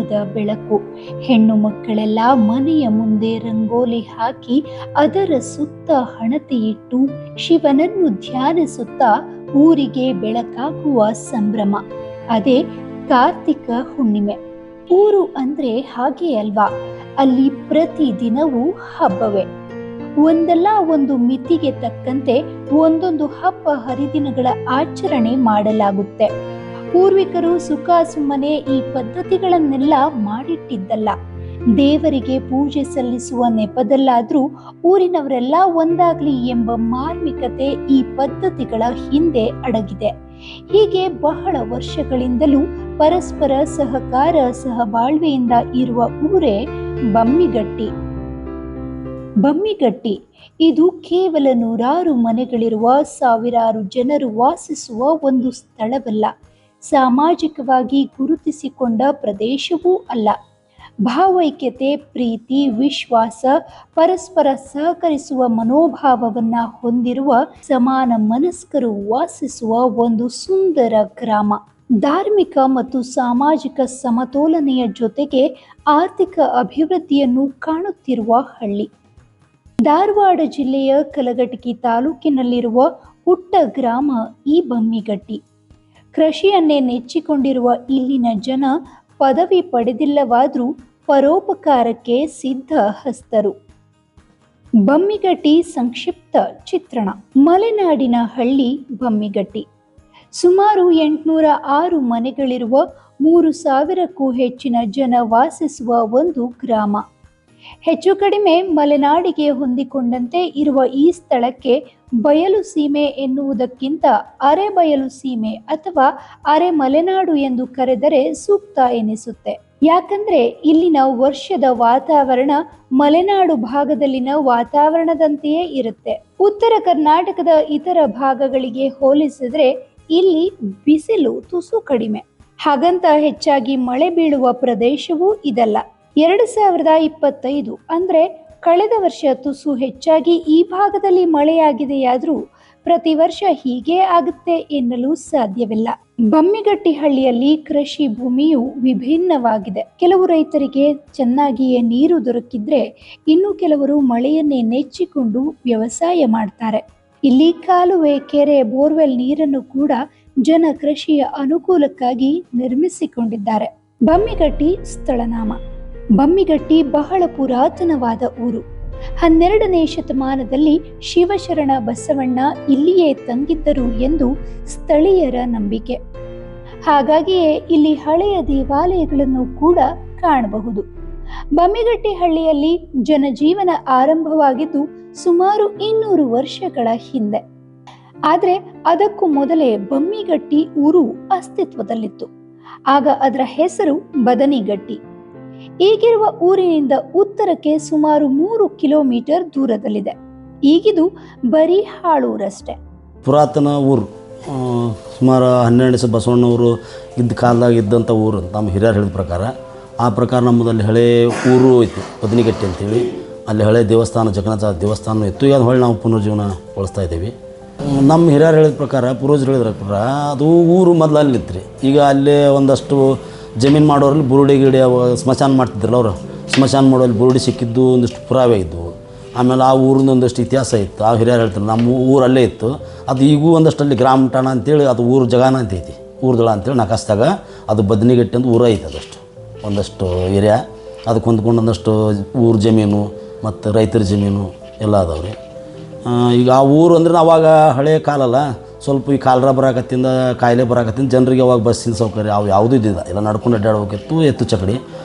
ದೀಪದ ಬೆಳಕು. ಹೆಣ್ಣು ಮಕ್ಕಳೆಲ್ಲ ಮನೆಯ ಮುಂದೆ ರಂಗೋಲಿ ಹಾಕಿ ಅದರ ಸುತ್ತ ಹಣತೆಯಿಟ್ಟು ಶಿವನನ್ನು ಧ್ಯಾನಿಸುತ್ತಾ ಊರಿಗೆ ಬೆಳಕಾಗುವ ಸಂಭ್ರಮ. ಅದೇ ಕಾರ್ತಿಕ ಹುಣ್ಣಿಮೆ. ಊರು ಅಂದ್ರೆ ಹಾಗೆ ಅಲ್ವಾ? ಅಲ್ಲಿ ಪ್ರತಿ ದಿನವೂ ಹಬ್ಬವೇ. ಒಂದಲ್ಲ ಒಂದು ಮಿತಿಗೆ ತಕ್ಕಂತೆ ಒಂದೊಂದು ಹಬ್ಬ ಹರಿದಿನಗಳ ಆಚರಣೆ ಮಾಡಲಾಗುತ್ತೆ. ಪೂರ್ವಿಕರು ಸುಖ ಸುಮ್ಮನೆ ಈ ಪದ್ಧತಿಗಳನ್ನೆಲ್ಲ ಮಾಡಿಟ್ಟಿದ್ದಲ್ಲ. ದೇವರಿಗೆ ಪೂಜೆ ಸಲ್ಲಿಸುವ ನೆಪದಲ್ಲಾದ್ರೂ ಊರಿನವರೆಲ್ಲ ಒಂದಾಗ್ಲಿ ಎಂಬ ಮಾರ್ಮಿಕತೆ ಈ ಪದ್ಧತಿಗಳ ಹಿಂದೆ ಅಡಗಿದೆ. ಹೀಗೆ ಬಹಳ ವರ್ಷಗಳಿಂದಲೂ ಪರಸ್ಪರ ಸಹಕಾರ ಸಹಬಾಳ್ವೆಯಿಂದ ಇರುವ ಊರೇ ಬಮ್ಮಿಗಟ್ಟಿ. ಬಮ್ಮಿಗಟ್ಟಿ ಇದು ಕೇವಲ ನೂರಾರು ಮನೆಗಳಿರುವ, ಸಾವಿರಾರು ಜನರು ವಾಸಿಸುವ ಒಂದು ಸ್ಥಳವಲ್ಲ. ಸಾಮಾಜಿಕವಾಗಿ ಗುರುತಿಸಿಕೊಂಡ ಪ್ರದೇಶವೂ ಅಲ್ಲ. ಭಾವೈಕ್ಯತೆ, ಪ್ರೀತಿ, ವಿಶ್ವಾಸ, ಪರಸ್ಪರ ಸಹಕರಿಸುವ ಮನೋಭಾವವನ್ನ ಹೊಂದಿರುವ ಸಮಾನ ಮನಸ್ಕರು ವಾಸಿಸುವ ಒಂದು ಸುಂದರ ಗ್ರಾಮ. ಧಾರ್ಮಿಕ ಮತ್ತು ಸಾಮಾಜಿಕ ಸಮತೋಲನೆಯ ಜೊತೆಗೆ ಆರ್ಥಿಕ ಅಭಿವೃದ್ಧಿಯನ್ನು ಕಾಣುತ್ತಿರುವ ಹಳ್ಳಿ. ಧಾರವಾಡ ಜಿಲ್ಲೆಯ ಕಲಘಟಕಿ ತಾಲೂಕಿನಲ್ಲಿರುವ ಪುಟ್ಟ ಗ್ರಾಮ ಈ ಬಮ್ಮಿಗಟ್ಟಿ. ಕೃಷಿಯನ್ನೇ ನೆಚ್ಚಿಕೊಂಡಿರುವ ಇಲ್ಲಿನ ಜನ ಪದವಿ ಪಡೆದಿಲ್ಲವಾದರೂ ಪರೋಪಕಾರಕ್ಕೆ ಸಿದ್ಧ ಹಸ್ತರು. ಬಮ್ಮಿಗಟ್ಟಿ ಸಂಕ್ಷಿಪ್ತ ಚಿತ್ರಣ. ಮಲೆನಾಡಿನ ಹಳ್ಳಿ ಬಮ್ಮಿಗಟ್ಟಿ. ಸುಮಾರು 806 ಮನೆಗಳಿರುವ, 3000ಕ್ಕೂ ಹೆಚ್ಚಿನ ಜನ ವಾಸಿಸುವ ಒಂದು ಗ್ರಾಮ. ಹೆಚ್ಚು ಕಡಿಮೆ ಮಲೆನಾಡಿಗೆ ಹೊಂದಿಕೊಂಡಂತೆ ಇರುವ ಈ ಸ್ಥಳಕ್ಕೆ ಬಯಲು ಸೀಮೆ ಎನ್ನುವುದಕ್ಕಿಂತ ಅರೆ ಬಯಲು ಸೀಮೆ ಅಥವಾ ಅರೆ ಮಲೆನಾಡು ಎಂದು ಕರೆದರೆ ಸೂಕ್ತ ಎನಿಸುತ್ತೆ. ಯಾಕಂದ್ರೆ ಇಲ್ಲಿನ ವರ್ಷದ ವಾತಾವರಣ ಮಲೆನಾಡು ಭಾಗದಲ್ಲಿನ ವಾತಾವರಣದಂತೆಯೇ ಇರುತ್ತೆ. ಉತ್ತರ ಕರ್ನಾಟಕದ ಇತರ ಭಾಗಗಳಿಗೆ ಹೋಲಿಸಿದ್ರೆ ಇಲ್ಲಿ ಬಿಸಿಲು ತುಸು ಕಡಿಮೆ. ಹಾಗಂತ ಹೆಚ್ಚಾಗಿ ಮಳೆ ಬೀಳುವ ಪ್ರದೇಶವೂ ಇದಲ್ಲ. 2025 ಅಂದ್ರೆ ಕಳೆದ ವರ್ಷ ತುಸು ಹೆಚ್ಚಾಗಿ ಈ ಭಾಗದಲ್ಲಿ ಮಳೆಯಾಗಿದೆಯಾದರೂ ಪ್ರತಿ ವರ್ಷ ಹೀಗೆ ಆಗುತ್ತೆ ಎನ್ನಲು ಸಾಧ್ಯವಿಲ್ಲ. ಬಮ್ಮಿಗಟ್ಟಿ ಹಳ್ಳಿಯಲ್ಲಿ ಕೃಷಿ ಭೂಮಿಯು ವಿಭಿನ್ನವಾಗಿದೆ. ಕೆಲವು ರೈತರಿಗೆ ಚೆನ್ನಾಗಿಯೇ ನೀರು ದೊರಕಿದ್ರೆ ಇನ್ನು ಕೆಲವರು ಮಳೆಯನ್ನೇ ನೆಚ್ಚಿಕೊಂಡು ವ್ಯವಸಾಯ ಮಾಡ್ತಾರೆ. ಇಲ್ಲಿ ಕಾಲುವೆ, ಕೆರೆ, ಬೋರ್ವೆಲ್ ನೀರನ್ನು ಕೂಡ ಜನ ಕೃಷಿಯ ಅನುಕೂಲಕ್ಕಾಗಿ ನಿರ್ಮಿಸಿಕೊಂಡಿದ್ದಾರೆ. ಬಮ್ಮಿಗಟ್ಟಿ ಸ್ಥಳನಾಮ. ಬಮ್ಮಿಗಟ್ಟಿ ಬಹಳ ಪುರಾತನವಾದ ಊರು. 12ನೇ ಶತಮಾನದಲ್ಲಿ ಶಿವಶರಣ ಬಸವಣ್ಣ ಇಲ್ಲಿಯೇ ತಂಗಿದ್ದರು ಎಂದು ಸ್ಥಳೀಯರ ನಂಬಿಕೆ. ಹಾಗಾಗಿಯೇ ಇಲ್ಲಿ ಹಳೆಯ ದೇವಾಲಯಗಳನ್ನು ಕೂಡ ಕಾಣಬಹುದು. ಬಮ್ಮಿಗಟ್ಟಿ ಹಳ್ಳಿಯಲ್ಲಿ ಜನಜೀವನ ಆರಂಭವಾಗಿದ್ದು ಸುಮಾರು 200 ವರ್ಷಗಳ ಹಿಂದೆ. ಆದರೆ ಅದಕ್ಕೂ ಮೊದಲೇ ಬಮ್ಮಿಗಟ್ಟಿ ಊರು ಅಸ್ತಿತ್ವದಲ್ಲಿತ್ತು. ಆಗ ಅದರ ಹೆಸರು ಬದನಿಗಟ್ಟಿ. ಈಗಿರುವ ಊರಿನಿಂದ ಉತ್ತರಕ್ಕೆ ಸುಮಾರು 3 ಕಿಲೋಮೀಟರ್ ದೂರದಲ್ಲಿದೆ. ಈಗಿದು ಬರೀ ಹಾಳೂರಷ್ಟೇ. ಪುರಾತನ ಊರು, ಸುಮಾರು 12 ಬಸವಣ್ಣವರು ಇದ್ದ ಕಾಲದಾಗ ಇದ್ದಂಥ ಊರು ನಮ್ಮ ಹಿರಿಯರು ಹೇಳಿದ ಪ್ರಕಾರ. ಆ ಪ್ರಕಾರ ನಮ್ಮದಲ್ಲಿ ಹಳೆ ಊರು ಇತ್ತು ಬದನಿಗಟ್ಟಿ ಅಂತೇಳಿ. ಅಲ್ಲಿ ಹಳೆ ದೇವಸ್ಥಾನ, ಜಗನ್ನಾಥ ದೇವಸ್ಥಾನ ಇತ್ತು. ಈಗ ಹೊಳ್ಳಿ ನಾವು ಪುನರ್ಜೀವನಗೊಳಿಸ್ತಾ ಇದ್ದೀವಿ. ನಮ್ಮ ಹಿರಿಯರು ಹೇಳಿದ ಪ್ರಕಾರ, ಪೂರ್ವಜರು ಹೇಳಿದ ಪ್ರಕಾರ ಅದು ಊರು ಮೊದಲು ಅಲ್ಲಿತ್ತು ರೀ. ಈಗ ಅಲ್ಲೇ ಒಂದಷ್ಟು ಜಮೀನು ಮಾಡೋರಲ್ಲಿ ಬುರುಡಿ ಗಿಡಿ ಸ್ಮಶಾನ ಮಾಡ್ತಿದ್ರಲ್ಲ ಅವರು, ಸ್ಮಶಾನ ಮಾಡೋಲ್ಲಿ ಬುರುಡಿ ಸಿಕ್ಕಿದ್ದು ಒಂದಿಷ್ಟು ಪುರಾವೆ ಇದ್ದವು. ಆಮೇಲೆ ಆ ಊರಿನ ಒಂದಷ್ಟು ಇತಿಹಾಸ ಇತ್ತು. ಆ ಹಿರಿಯರು ಹೇಳ್ತಾರೆ ನಮ್ಮ ಊರಲ್ಲೇ ಇತ್ತು. ಅದು ಈಗೂ ಒಂದಷ್ಟಲ್ಲಿ ಗ್ರಾಮ ಠಾಣ ಅಂತೇಳಿ ಅದು ಊರು ಜಗಾನ ಅಂತೈತಿ, ಊರ್ದಳ ಅಂತೇಳಿ ನಕಾಸ್ದಾಗ ಅದು ಬದನಿಗಟ್ಟಿ ಅಂತ ಊರ ಐತೆ. ಅದಷ್ಟು ಒಂದಷ್ಟು ಏರಿಯಾ ಅದಕ್ಕೆ ಹೊಂದ್ಕೊಂಡು ಒಂದಷ್ಟು ಊರು ಜಮೀನು ಮತ್ತು ರೈತರ ಜಮೀನು ಎಲ್ಲ ಅದಾವ್ರಿ. ಈಗ ಆ ಊರು ಅಂದ್ರೆ ಅವಾಗ ಹಳೆ ಕಾಲಲ್ಲ, ಸ್ವಲ್ಪ ಈ ಕಾಲರ ಬರಾಕತ್ತಿಂದ, ಕಾಯಿಲೆ ಬರಾಕತ್ತಿಂದ ಜನರಿಗೆ ಅವಾಗ ಬಸ್ಸಿನ ಸೌಕರ್ಯ ಅವು ಯಾವುದೂ ಇದ್ದಿಲ್ಲ. ಎಲ್ಲ ನಡ್ಕೊಂಡು ಅಡ್ಡಾಡ್ಬೇಕಿತ್ತು, ಎತ್ತು ಚಕಡಿ.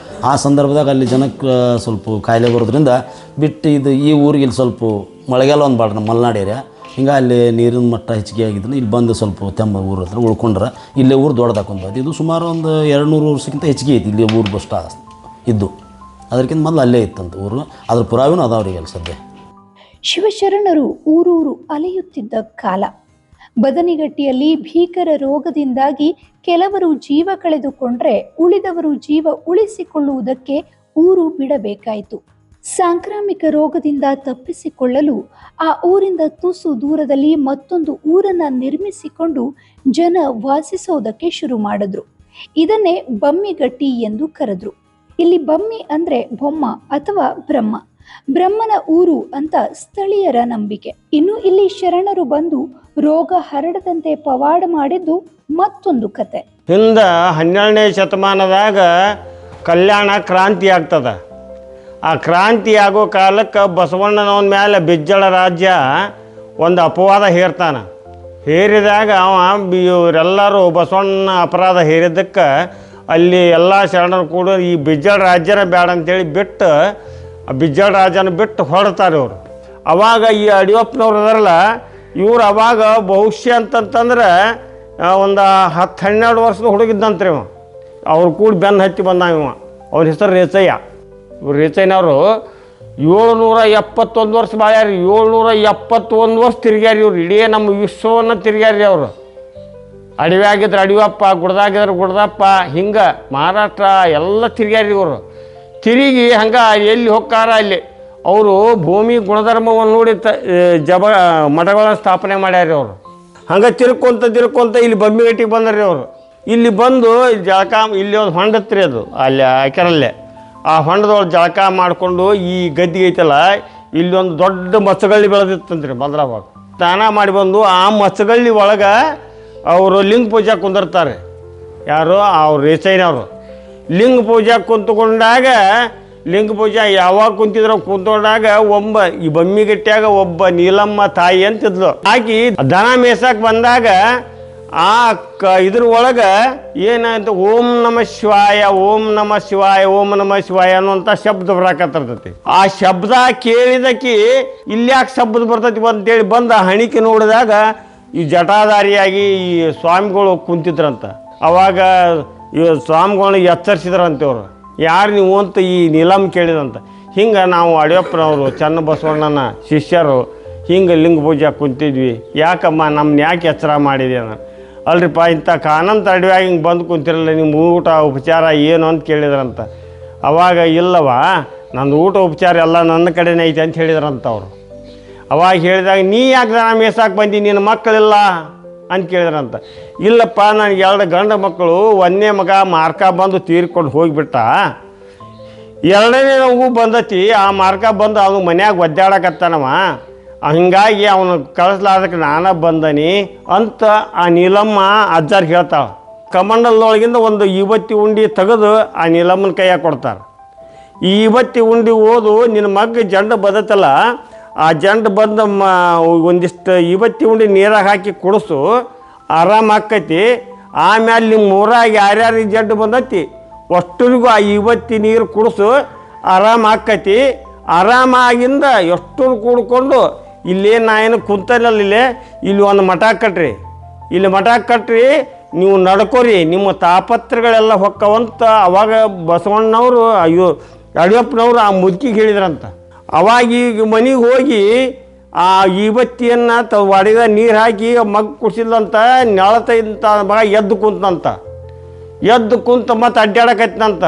ಆ ಸಂದರ್ಭದಾಗ ಅಲ್ಲಿ ಜನಕ್ಕೆ ಸ್ವಲ್ಪ ಕಾಯಿಲೆ ಬರೋದ್ರಿಂದ ಬಿಟ್ಟು ಈ ಊರಿಗೆ ಇಲ್ಲಿ ಸ್ವಲ್ಪ ಮಳೆಗಾಲ ಒಂದು ಬಾಳ್ರಿ ನಮ್ಮ ಮಲೆನಾಡು ಏರಿಯಾ. ಹಿಂಗೆ ಅಲ್ಲಿ ನೀರಿನ ಮಟ್ಟ ಹೆಚ್ಚಿಗೆ ಆಗಿದ್ರು ಇಲ್ಲಿ ಬಂದು ಸ್ವಲ್ಪ ತೆಮ್ಮ ಊರ ಹತ್ರ ಉಳ್ಕೊಂಡ್ರೆ ಇಲ್ಲೇ ಊರು ದೊಡ್ಡದಾಕೊಂಬದು. ಇದು ಸುಮಾರು ಒಂದು 200 ವರ್ಷಕ್ಕಿಂತ ಹೆಚ್ಚಿಗೆ ಐತಿ ಇಲ್ಲಿ ಊರು ಬಷ್ಟ ಇದ್ದು. ಅದಕ್ಕಿಂತ ಮೊದಲು ಅಲ್ಲೇ ಇತ್ತಂತ ಊರು. ಅದ್ರ ಪುರಾವೆನೂ ಅದಾವ್ರಿಗೆ ಅಲ್ಲಿ ಸದ್ಯ. ಶಿವಶರಣರು ಊರೂರು ಅಲೆಯುತ್ತಿದ್ದ ಕಾಲ. ಬದನಿಗಟ್ಟಿಯಲ್ಲಿ ಭೀಕರ ರೋಗದಿಂದಾಗಿ ಕೆಲವರು ಜೀವ ಕಳೆದುಕೊಂಡ್ರೆ ಉಳಿದವರು ಜೀವ ಉಳಿಸಿಕೊಳ್ಳುವುದಕ್ಕೆ ಊರು ಬಿಡಬೇಕಾಯಿತು. ಸಾಂಕ್ರಾಮಿಕ ರೋಗದಿಂದ ತಪ್ಪಿಸಿಕೊಳ್ಳಲು ಆ ಊರಿಂದ ತುಸು ದೂರದಲ್ಲಿ ಮತ್ತೊಂದು ಊರನ್ನ ನಿರ್ಮಿಸಿಕೊಂಡು ಜನ ವಾಸಿಸೋದಕ್ಕೆ ಶುರು ಮಾಡಿದ್ರು. ಇದನ್ನೇ ಬಮ್ಮಿಗಟ್ಟಿ ಎಂದು ಕರೆದ್ರು. ಇಲ್ಲಿ ಬಮ್ಮಿ ಅಂದ್ರೆ ಬೊಮ್ಮ ಅಥವಾ ಬ್ರಹ್ಮ, ಬ್ರಹ್ಮನ ಊರು ಅಂತ ಸ್ಥಳೀಯರ ನಂಬಿಕೆ. ಇನ್ನು ಇಲ್ಲಿ ಶರಣರು ಬಂದು ರೋಗ ಹರಡದಂತೆ ಪವಾಡ ಮಾಡಿದ್ದು ಮತ್ತೊಂದು ಕತೆ. ಹಿಂದ 12ನೇ ಶತಮಾನದಾಗ ಕಲ್ಯಾಣ ಕ್ರಾಂತಿ ಆಗ್ತದ. ಆ ಕ್ರಾಂತಿ ಆಗೋ ಕಾಲಕ್ಕೆ ಬಸವಣ್ಣನವನ ಮೇಲೆ ಬಿಜ್ಜಳ ರಾಜ್ಯ ಒಂದು ಅಪವಾದ ಹೇರ್ತಾನ. ಹೇರಿದಾಗ ಇವರೆಲ್ಲರೂ ಬಸವಣ್ಣ ಅಪರಾಧ ಹೇರಿದ್ದಕ್ಕೆ ಅಲ್ಲಿ ಎಲ್ಲ ಶರಣರು ಕೂಡ ಈ ಬಿಜ್ಜಳ ರಾಜ್ಯನ ಬೇಡ ಅಂತೇಳಿ ಬಿಟ್ಟು ಬಿಜ್ಜಳ ರಾಜನ ಬಿಟ್ಟು ಹೊರಡ್ತಾರೆ ಇವರು. ಅವಾಗ ಈ ಯಡಿಯೂರಪ್ಪನವ್ರು ಅದಾರಲ್ಲ ಇವ್ರು ಅವಾಗ ಬಹುಶಃ ಅಂತಂತಂದ್ರೆ ಒಂದು 10-12 ವರ್ಷದ ಹುಡುಗಿದ್ದಂತ್ರಿ ಇವ. ಅವ್ರು ಕೂಡ ಬೆನ್ನು ಹತ್ತಿ ಬಂದ ಇವ. ಅವ್ರ ಹೆಸರು ರೇಚಯ್ಯ. ಇವ್ರು ರೇಚಯ್ಯನವರು 771 ವರ್ಷ ಬಾಳ್ಯಾರಿ. 771 ವರ್ಷ ತಿರುಗ್ಯಾರಿ ಇವ್ರು. ಇಡೀ ನಮ್ಮ ವಿಶ್ವವನ್ನು ತಿರುಗ್ಯಾರಿ ಅವರು. ಅಡವ್ಯಾಗಿದ್ರೆ ಅಡಿವಪ್ಪ, ಗುಡ್ದಾಗಿದ್ರೆ ಗುಡ್ದಪ್ಪ, ಹಿಂಗೆ ಮಹಾರಾಷ್ಟ್ರ ಎಲ್ಲ ತಿರುಗ್ಯಾರಿ ಇವರು. ತಿರುಗಿ ಹಂಗೆ ಎಲ್ಲಿ ಹೋಗ್ಕಾರ ಅಲ್ಲಿ ಅವರು ಭೂಮಿ ಗುಣಧರ್ಮವನ್ನು ನೋಡಿ ಮಠಗಳನ್ನು ಸ್ಥಾಪನೆ ಮಾಡ್ಯಾರಿ ಅವರು. ಹಂಗೆ ತಿರ್ಕೊಂತ ಇಲ್ಲಿ ಬಮ್ಮಿಗಟ್ಟಿಗೆ ಬಂದ್ರಿ ಅವರು. ಇಲ್ಲಿ ಬಂದು ಜಳಕ, ಇಲ್ಲಿ ಒಂದು ಹೊಂಡ ಹತ್ರಿ ಅದು ಅಲ್ಲಿ ಆಕೆರಲ್ಲೇ. ಆ ಹೊಂಡದೊಳಗೆ ಜಳಕ ಮಾಡಿಕೊಂಡು ಈ ಗದ್ದಿಗೆ ಐತಲ್ಲ ಇಲ್ಲಿ ಒಂದು ದೊಡ್ಡ ಮಚ್ಚಗಳ್ಳಿ ಬೆಳೆದಿತ್ತಂತ್ರಿ ಮೊದಲವಾಗ. ಸ್ನಾನ ಮಾಡಿ ಬಂದು ಆ ಮಚ್ಚಗಳ್ಳಿ ಒಳಗೆ ಅವರು ಲಿಂಗ ಪೂಜೆ ಕುಂದಿರ್ತಾರೆ. ಯಾರು? ಅವ್ರು ರೇಚಯ್ಯನವರು. ಲಿಂಗ ಪೂಜೆ ಕುಂತ್ಕೊಂಡಾಗ ಲಿಂಗ ಪೂಜೆ ಯಾವಾಗ ಕುಂತಿದ್ರು ಕುಂತ್ಕೊಂಡಾಗ ಈ ಬಮ್ಮಿಗಟ್ಟಿಯಾಗ ಒಬ್ಬ ನೀಲಮ್ಮ ತಾಯಿ ಅಂತಿದ್ಲು. ಆಕಿ ದನ ಮೇಯ್ಸಕ್ಕೆ ಬಂದಾಗ ಆ ಇದ್ರ ಒಳಗೆ ಏನಂತ ಓಂ ನಮಃ ಶಿವಾಯ, ಓಂ ನಮಃ ಶಿವಾಯ, ಓಂ ನಮಃ ಶಿವಾಯ ಅನ್ನುವಂಥ ಶಬ್ದ ಬರಾಕತ್ತಿರ್ತೈತಿ. ಆ ಶಬ್ದ ಕೇಳಿದಕ್ಕೆ ಇಲ್ಯಾಕೆ ಶಬ್ದ ಬರ್ತೈತಿ ಅಂತೇಳಿ ಬಂದ ಹಣಿಕೆ ನೋಡಿದಾಗ ಈ ಜಟಾಧಾರಿಯಾಗಿ ಈ ಸ್ವಾಮಿಗಳು ಕುಂತಿದ್ರಂತ. ಅವಾಗ ಈ ಸ್ವಾಮಿಗಳನ್ನ ಎಚ್ಚರಿಸಿದ್ರಂತೆ ಅವರು. ಯಾರು ನೀವು ಅಂತ ಈ ನೀಲಮ್ಮ ಕೇಳಿದಂತ. ಹಿಂಗೆ ನಾವು ಯಡಿಯೂರಪ್ಪನವರು ಚನ್ನಬಸವಣ್ಣನ ಶಿಷ್ಯರು ಹಿಂಗೆ ಲಿಂಗ ಪೂಜೆ ಕುಂತಿದ್ವಿ. ಯಾಕಮ್ಮ ನಮ್ಮನ್ನ ಯಾಕೆ ಎಚ್ಚರ ಮಾಡಿದೆ ನಾನು? ಅಲ್ರಿಪ್ಪ ಇಂಥ ಕಾನಂತ ಅಡವ್ಯಾಗ ಹಿಂಗೆ ಬಂದು ಕುಂತಿರಲ್ಲ, ನಿಮ್ಮ ಊಟ ಉಪಚಾರ ಏನು ಅಂತ ಕೇಳಿದ್ರಂತ. ಅವಾಗ ಇಲ್ಲವ, ನಂದು ಊಟ ಉಪಚಾರ ಎಲ್ಲ ನನ್ನ ಕಡೆನೇ ಐತೆ ಅಂತ ಹೇಳಿದ್ರಂತ ಅವರು. ಅವಾಗ ಹೇಳಿದಾಗ ನೀ ಯಾಕೆ ದನ ಮೇಯ್ಸಕ್ಕೆ ಬಂದಿ, ನಿನ್ನ ಮಕ್ಕಳಿಲ್ಲ ಅಂತ ಕೇಳಿದ್ರಂತ. ಇಲ್ಲಪ್ಪ ನನಗೆ 2 ಗಂಡು ಮಕ್ಕಳು, 1ನೇ ಮಗ ಮಾರ್ಕ ಬಂದು ತೀರ್ಕೊಂಡು ಹೋಗಿಬಿಟ್ಟ, 2ನೇ ಮಗು ಬಂದತಿ, ಆ ಮಾರ್ಕ ಬಂದು ಅವನು ಮನ್ಯಾಗ ಒದ್ದಾಡಕತ್ತಾನವ, ಹಂಗಾಗಿ ಅವನು ಕಳಿಸ್ಲಾರ್ದಕ್ಕೆ ನಾನ ಬಂದನಿ ಅಂತ ಆ ನೀಲಮ್ಮ ಅಜ್ಜಾರ್ ಹೇಳ್ತಾಳೆ. ಕಮಂಡಲದೊಳಗಿಂದ ಒಂದು ಇವತ್ತಿ ಉಂಡಿ ತೆಗೆದು ಆ ನೀಲಮ್ಮನ ಕೈಯಾಗ ಕೊಡ್ತಾರೆ. ಈ ಇವತ್ತಿ ಉಂಡಿ ಓದು ನಿನ್ನ ಮಗ ಜಂಡು ಬದತ್ತಲ್ಲ, ಆ ಜಂಡು ಬಂದು ಒಂದಿಷ್ಟು ಇವತ್ತಿ ಉಂಡಿ ನೀರಾಗ ಹಾಕಿ ಕುಡಿಸು, ಆರಾಮಾಕೈತಿ. ಆಮೇಲೆ ನಿಮ್ಮ ಊರಾಗ ಯಾರ್ಯಾರಿಗೆ ಜಡ್ಡು ಬಂದೈತಿ ಅಷ್ಟರಿಗೂ ಆ ಇವತ್ತಿ ನೀರು ಕುಡಿಸು, ಆರಾಮಾಕೈತಿ. ಆರಾಮಾಗಿಂದ ಎಷ್ಟು ಕೂಡ್ಕೊಂಡು ಇಲ್ಲೇ ನಾ ಏನು ಕುಂತಲ್ಲ, ಇಲ್ಲಿ ಒಂದು ಮಠ ಕಟ್ರಿ, ಇಲ್ಲಿ ಮಠ ಕಟ್ರಿ, ನೀವು ನಡ್ಕೋರಿ, ನಿಮ್ಮ ತಾಪತ್ರಗಳೆಲ್ಲ ಹೊಕ್ಕವಂತ ಅವಾಗ ಬಸವಣ್ಣವರು ಯಡಿಯೂರಪ್ಪನವರು ಆ ಮುದುಕಿಗೆ ಹೇಳಿದ್ರಂತ. ಅವಾಗ ಈಗ ಮನೆಗೆ ಹೋಗಿ ಆ ಇವತ್ತಿಯನ್ನು ಒಡೆದ ನೀರು ಹಾಕಿ ಮಗ್ ಕುಡಿಸಿದಂತ ನೆಳತಂತ ಮಗ ಎದ್ದು ಎದ್ದು ಕುಂತ ಮತ್ತು ಅಡ್ಡಾಡಕೈತಂತ.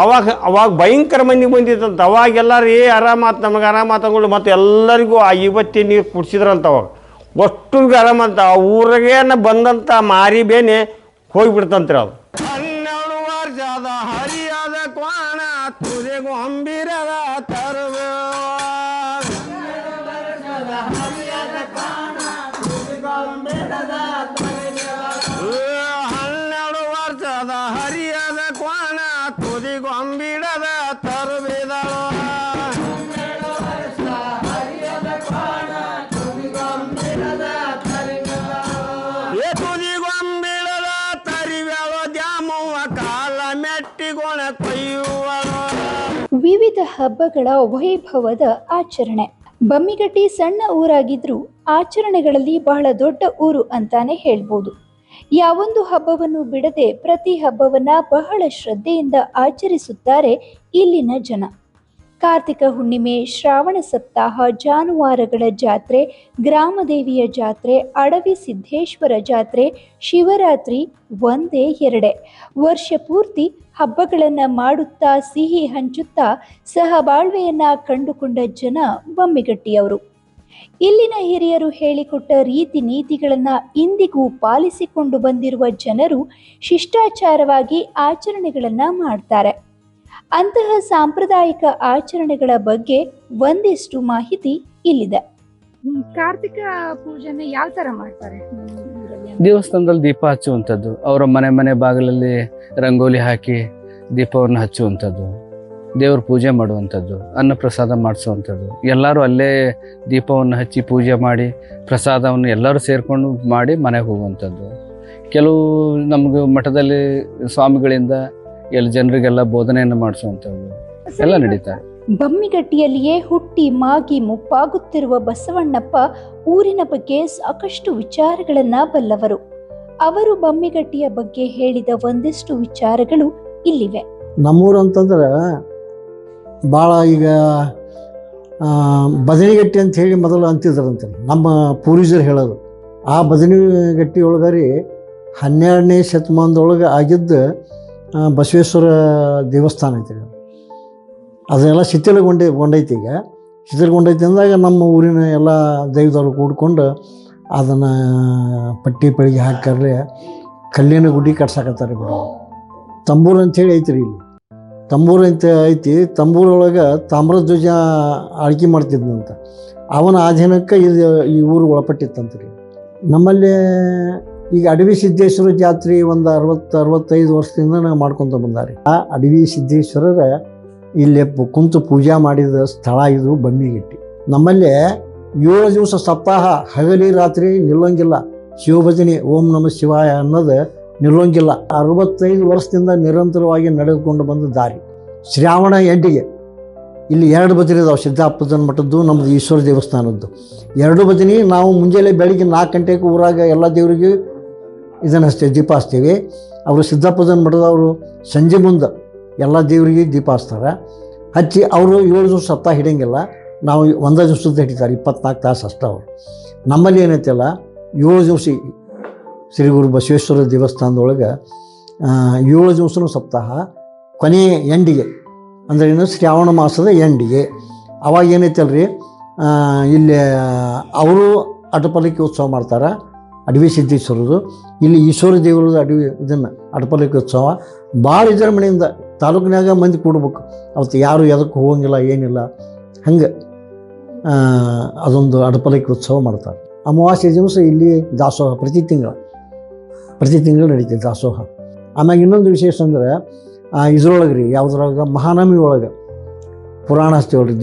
ಅವಾಗ ಭಯಂಕರ ಮಂದಿಗೆ ಬಂದಿತ್ತಂತ. ಅವಾಗೆಲ್ಲರೂ ಆರಾಮಾತು, ನಮಗೆ ಆರಾಮಾತಗಳು ಮತ್ತು ಎಲ್ಲರಿಗೂ ಆ ಇವತ್ತಿ ನೀರು ಕುಡಿಸಿದ್ರಂತ. ಅವಾಗ ಅಷ್ಟಿಗೆ ಆರಾಮಂತ. ಆ ಊರಿಗೇನ ಬಂದಂಥ ಮಾರಿ ಬೇನೆ ಹೋಗಿಬಿಡ್ತಂತ್ರಿ ಅದು. 12 ವರ್ಷದ ಹರಿಯಾದ ಕ್ವಾಣ ತುದಿಗೂ ಅಂಬಿರದ ತರುವ, 12 ವರ್ಷದ ಹರಿಯಾದ ಕ್ವಾಣ ತುದಿಗೂ ಅಂಬಿಡದ ತರುವಿದಳು. ತುದಿಗೊಂಬಿಡದ ತರಿವ್ಯಾವ ದ್ಯಾಮವ್ವ ಕಾಲ ಮೆಟ್ಟಿಗೊಣ ಕೊಯ್ಯುವಳು. ವಿವಿಧ ಹಬ್ಬಗಳ ವೈಭವದ ಆಚರಣೆ. ಬಮ್ಮಿಗಟ್ಟಿ ಸಣ್ಣ ಊರಾಗಿದ್ರೂ ಆಚರಣೆಗಳಲ್ಲಿ ಬಹಳ ದೊಡ್ಡ ಊರು ಅಂತಾನೆ ಹೇಳ್ಬೋದು. ಯಾವೊಂದು ಹಬ್ಬವನ್ನು ಬಿಡದೆ ಪ್ರತಿ ಹಬ್ಬವನ್ನ ಬಹಳ ಶ್ರದ್ಧೆಯಿಂದ ಆಚರಿಸುತ್ತಾರೆ ಇಲ್ಲಿನ ಜನ. ಕಾರ್ತಿಕ ಹುಣ್ಣಿಮೆ, ಶ್ರಾವಣ ಸಪ್ತಾಹ, ಜಾನುವಾರುಗಳ ಜಾತ್ರೆ, ಗ್ರಾಮದೇವಿಯ ಜಾತ್ರೆ, ಅಡವಿ ಸಿದ್ದೇಶ್ವರ ಜಾತ್ರೆ, ಶಿವರಾತ್ರಿ ಒಂದೇ ಎರಡೇ. ವರ್ಷ ಪೂರ್ತಿ ಹಬ್ಬಗಳನ್ನು ಮಾಡುತ್ತಾ ಸಿಹಿ ಹಂಚುತ್ತಾ ಸಹಬಾಳ್ವೆಯನ್ನ ಕಂಡುಕೊಂಡ ಜನ ಬಮ್ಮಿಗಟ್ಟಿಯವರು. ಇಲ್ಲಿನ ಹಿರಿಯರು ಹೇಳಿಕೊಟ್ಟ ರೀತಿ ನೀತಿಗಳನ್ನು ಇಂದಿಗೂ ಪಾಲಿಸಿಕೊಂಡು ಬಂದಿರುವ ಜನರು ಶಿಷ್ಟಾಚಾರವಾಗಿ ಆಚರಣೆಗಳನ್ನು ಮಾಡ್ತಾರೆ. ಅಂತಹ ಸಾಂಪ್ರದಾಯಿಕ ಆಚರಣೆಗಳ ಬಗ್ಗೆ ಒಂದಿಷ್ಟು ಮಾಹಿತಿ ಇಲ್ಲಿದೆ. ಕಾರ್ತಿಕ ಪೂಜೆನ ಯಾವ ತರ ಮಾಡ್ತಾರೆ? ದೇವಸ್ಥಾನದಲ್ಲಿ ದೀಪ ಹಚ್ಚುವಂಥದ್ದು, ಅವರ ಮನೆ ಮನೆ ಬಾಗಿಲಲ್ಲಿ ರಂಗೋಲಿ ಹಾಕಿ ದೀಪವನ್ನು ಹಚ್ಚುವಂಥದ್ದು, ದೇವ್ರ ಪೂಜೆ ಮಾಡುವಂಥದ್ದು, ಅನ್ನ ಪ್ರಸಾದ ಮಾಡಿಸುವಂಥದ್ದು, ಎಲ್ಲರೂ ಅಲ್ಲೇ ದೀಪವನ್ನು ಹಚ್ಚಿ ಪೂಜೆ ಮಾಡಿ ಪ್ರಸಾದವನ್ನು ಎಲ್ಲರೂ ಸೇರಿಕೊಂಡು ಮಾಡಿ ಮನೆಗೆ ಹೋಗುವಂಥದ್ದು. ಕೆಲವು ನಮಗೆ ಮಠದಲ್ಲಿ ಸ್ವಾಮಿಗಳಿಂದ ಎಲ್ಲ ಜನರಿಗೆಲ್ಲ ಬೋಧನೆಯನ್ನು ಮಾಡಿಸುವಂಥದ್ದು ಎಲ್ಲ ನಡೀತಾರೆ. ಬಮ್ಮಿಗಟ್ಟಿಯಲ್ಲಿಯೇ ಹುಟ್ಟಿ ಮಾಗಿ ಮುಪ್ಪಾಗುತ್ತಿರುವ ಬಸವಣ್ಣಪ್ಪ ಊರಿನ ಬಗ್ಗೆ ಸಾಕಷ್ಟು ವಿಚಾರಗಳನ್ನ ಬಲ್ಲವರು. ಅವರು ಬಮ್ಮಿಗಟ್ಟಿಯ ಬಗ್ಗೆ ಹೇಳಿದ ಒಂದಿಷ್ಟು ವಿಚಾರಗಳು ಇಲ್ಲಿವೆ. ನಮ್ಮೂರು ಅಂತಂದ್ರೆ ಭಾಳ ಈಗ ಬದನಿಗಟ್ಟಿ ಅಂತ ಹೇಳಿ ಮೊದಲು ಅಂತಿದ್ರಂತೆ ನಮ್ಮ ಪೂರ್ವಜರು ಹೇಳೋದು. ಆ ಬದನಿಗಟ್ಟಿ ಒಳಗರಿ 12ನೇ ಶತಮಾನದೊಳಗೆ ಆಗಿದ್ದ ಬಸವೇಶ್ವರ ದೇವಸ್ಥಾನ ಐತಿ. ಅದೆಲ್ಲ ಶಿಥಿಲಗೊಂಡೈತಿ. ಈಗ ಶಿಥಿಲಗೊಂಡೈತಿ ಅಂದಾಗ ನಮ್ಮ ಊರಿನ ಎಲ್ಲ ದೈವದವರು ಕೂಡ್ಕೊಂಡು ಅದನ್ನು ಪಟ್ಟಿ ಪಳಿಗೆ ಹಾಕರ್ಲೆ ಕಲ್ಲಿನ ಗುಡಿ ಕಟ್ಸಾಕತ್ತಾರೆ ಬಿಡು. ತಂಬೂರು ಅಂಥೇಳಿ ಐತಿ ರೀ ಇಲ್ಲಿ. ತಂಬೂರು ಅಂತ ಐತಿ. ತಂಬೂರೊಳಗೆ ತಾಮ್ರಧ್ವಜ ಆಳ್ಕೆ ಮಾಡ್ತಿದ್ನಂತ. ಅವನ ಅಧೀನಕ್ಕೆ ಈ ಊರು ಒಳಪಟ್ಟಿತ್ತಂತ ರೀ. ನಮ್ಮಲ್ಲಿ ಈಗ ಅಡವಿ ಸಿದ್ದೇಶ್ವರ ಜಾತ್ರೆ ಒಂದು 60-65 ವರ್ಷದಿಂದ ನಾವು ಮಾಡ್ಕೊತ ಬಂದಾರೆ. ಆ ಅಡವಿ ಸಿದ್ದೇಶ್ವರರ ಇಲ್ಲಿ ಕುಂತು ಪೂಜಾ ಮಾಡಿದ ಸ್ಥಳ ಇದು ಬಮ್ಮಿಗಟ್ಟಿ. ನಮ್ಮಲ್ಲಿ 7 ದಿವಸ ಸಪ್ತಾಹ ಹಗಲಿ ರಾತ್ರಿ ನಿಲ್ಲೋಂಗಿಲ್ಲ. ಶಿವಭಜನೆ ಓಂ ನಮಃ ಶಿವಾಯ ಅನ್ನೋದು ನಿಲ್ಲೋಂಗಿಲ್ಲ. 65 ವರ್ಷದಿಂದ ನಿರಂತರವಾಗಿ ನಡೆದುಕೊಂಡು ಬಂದ ದಾರಿ. ಶ್ರಾವಣ 8ಗೆ ಇಲ್ಲಿ 2 ಭಜನೆ ಇದಾವೆ. ಸಿದ್ದಾಪುರನ ಮಠದ್ದು, ನಮ್ಮದು ಈಶ್ವರ ದೇವಸ್ಥಾನದ್ದು 2 ಭಜನೆ. ನಾವು ಮುಂಜಾನೆ ಬೆಳಿಗ್ಗೆ 4 ಗಂಟೆಗೆ ಊರಾಗ ಎಲ್ಲ ದೇವರಿಗೆ ಇದನ್ನು ಹಚ್ತೇವೆ, ದೀಪ ಹಚ್ತೇವೆ. ಅವರು ಸಿದ್ದಾಪುರನ ಮಠದವರು ಸಂಜೆ ಮುಂದೆ ಎಲ್ಲ ದೇವರಿಗೆ ದೀಪ ಹಚ್ತಾರೆ. ಹಚ್ಚಿ ಅವರು 7 ದಿವಸ ಸಪ್ತಾಹ ಹಿಡಿಯಂಗಿಲ್ಲ. ನಾವು 1 ದಿವಸದ ಹಿಡಿತಾರೆ, 24 ತಾಸು ಅಷ್ಟೇ ಅವರು. ನಮ್ಮಲ್ಲಿ ಏನೈತಲ್ಲ 7 ದಿವಸ ಶ್ರೀ ಗುರು ಬಸವೇಶ್ವರ ದೇವಸ್ಥಾನದೊಳಗೆ 7 ದಿವಸನೂ ಸಪ್ತಾಹ. ಕೊನೆಯ ಎಂಡಿಗೆ ಅಂದರೆ ಏನು ಶ್ರಾವಣ ಮಾಸದ ಎಂಡಿಗೆ ಅವಾಗ ಏನೈತಲ್ರಿ ಇಲ್ಲಿ ಅವರು ಅಟಪಲಿಕೆ ಉತ್ಸವ ಮಾಡ್ತಾರೆ. ಅಡವಿ ಸಿದ್ದೇಶ್ವರದು ಇಲ್ಲಿ ಈಶ್ವರ ದೇವರದ ಅಡವಿ ಇದನ್ನು ಅಟಪಲಿಕೆ ಉತ್ಸವ ಭಾಳ ವಿಜೃಂಭಣೆಯಿಂದ ತಾಲೂಕಿನಾಗ ಮಂದಿ ಕೂಡ್ಬೇಕು. ಅವತ್ತು ಯಾರು ಎದಕ್ಕೆ ಹೋಗಂಗಿಲ್ಲ, ಏನಿಲ್ಲ. ಹಂಗೆ ಅದೊಂದು ಅಟಪಲಿಕೆ ಉತ್ಸವ ಮಾಡ್ತಾರೆ. ಅಮಾವಾಸ್ಯೆ ದಿವಸ ಇಲ್ಲಿ ದಾಸೋಹ ಪ್ರತಿ ತಿಂಗಳು ನಡೀತದೆ ದಾಸೋಹ. ಆಮ್ಯಾಗ ಇನ್ನೊಂದು ವಿಶೇಷ ಅಂದರೆ ಇದ್ರೊಳಗೆ ರೀ ಯಾವುದ್ರೊಳಗೆ ಮಹಾನವಮಿ ಒಳಗೆ ಪುರಾಣ ಹಚ್ತೀವಲ್ರಿ,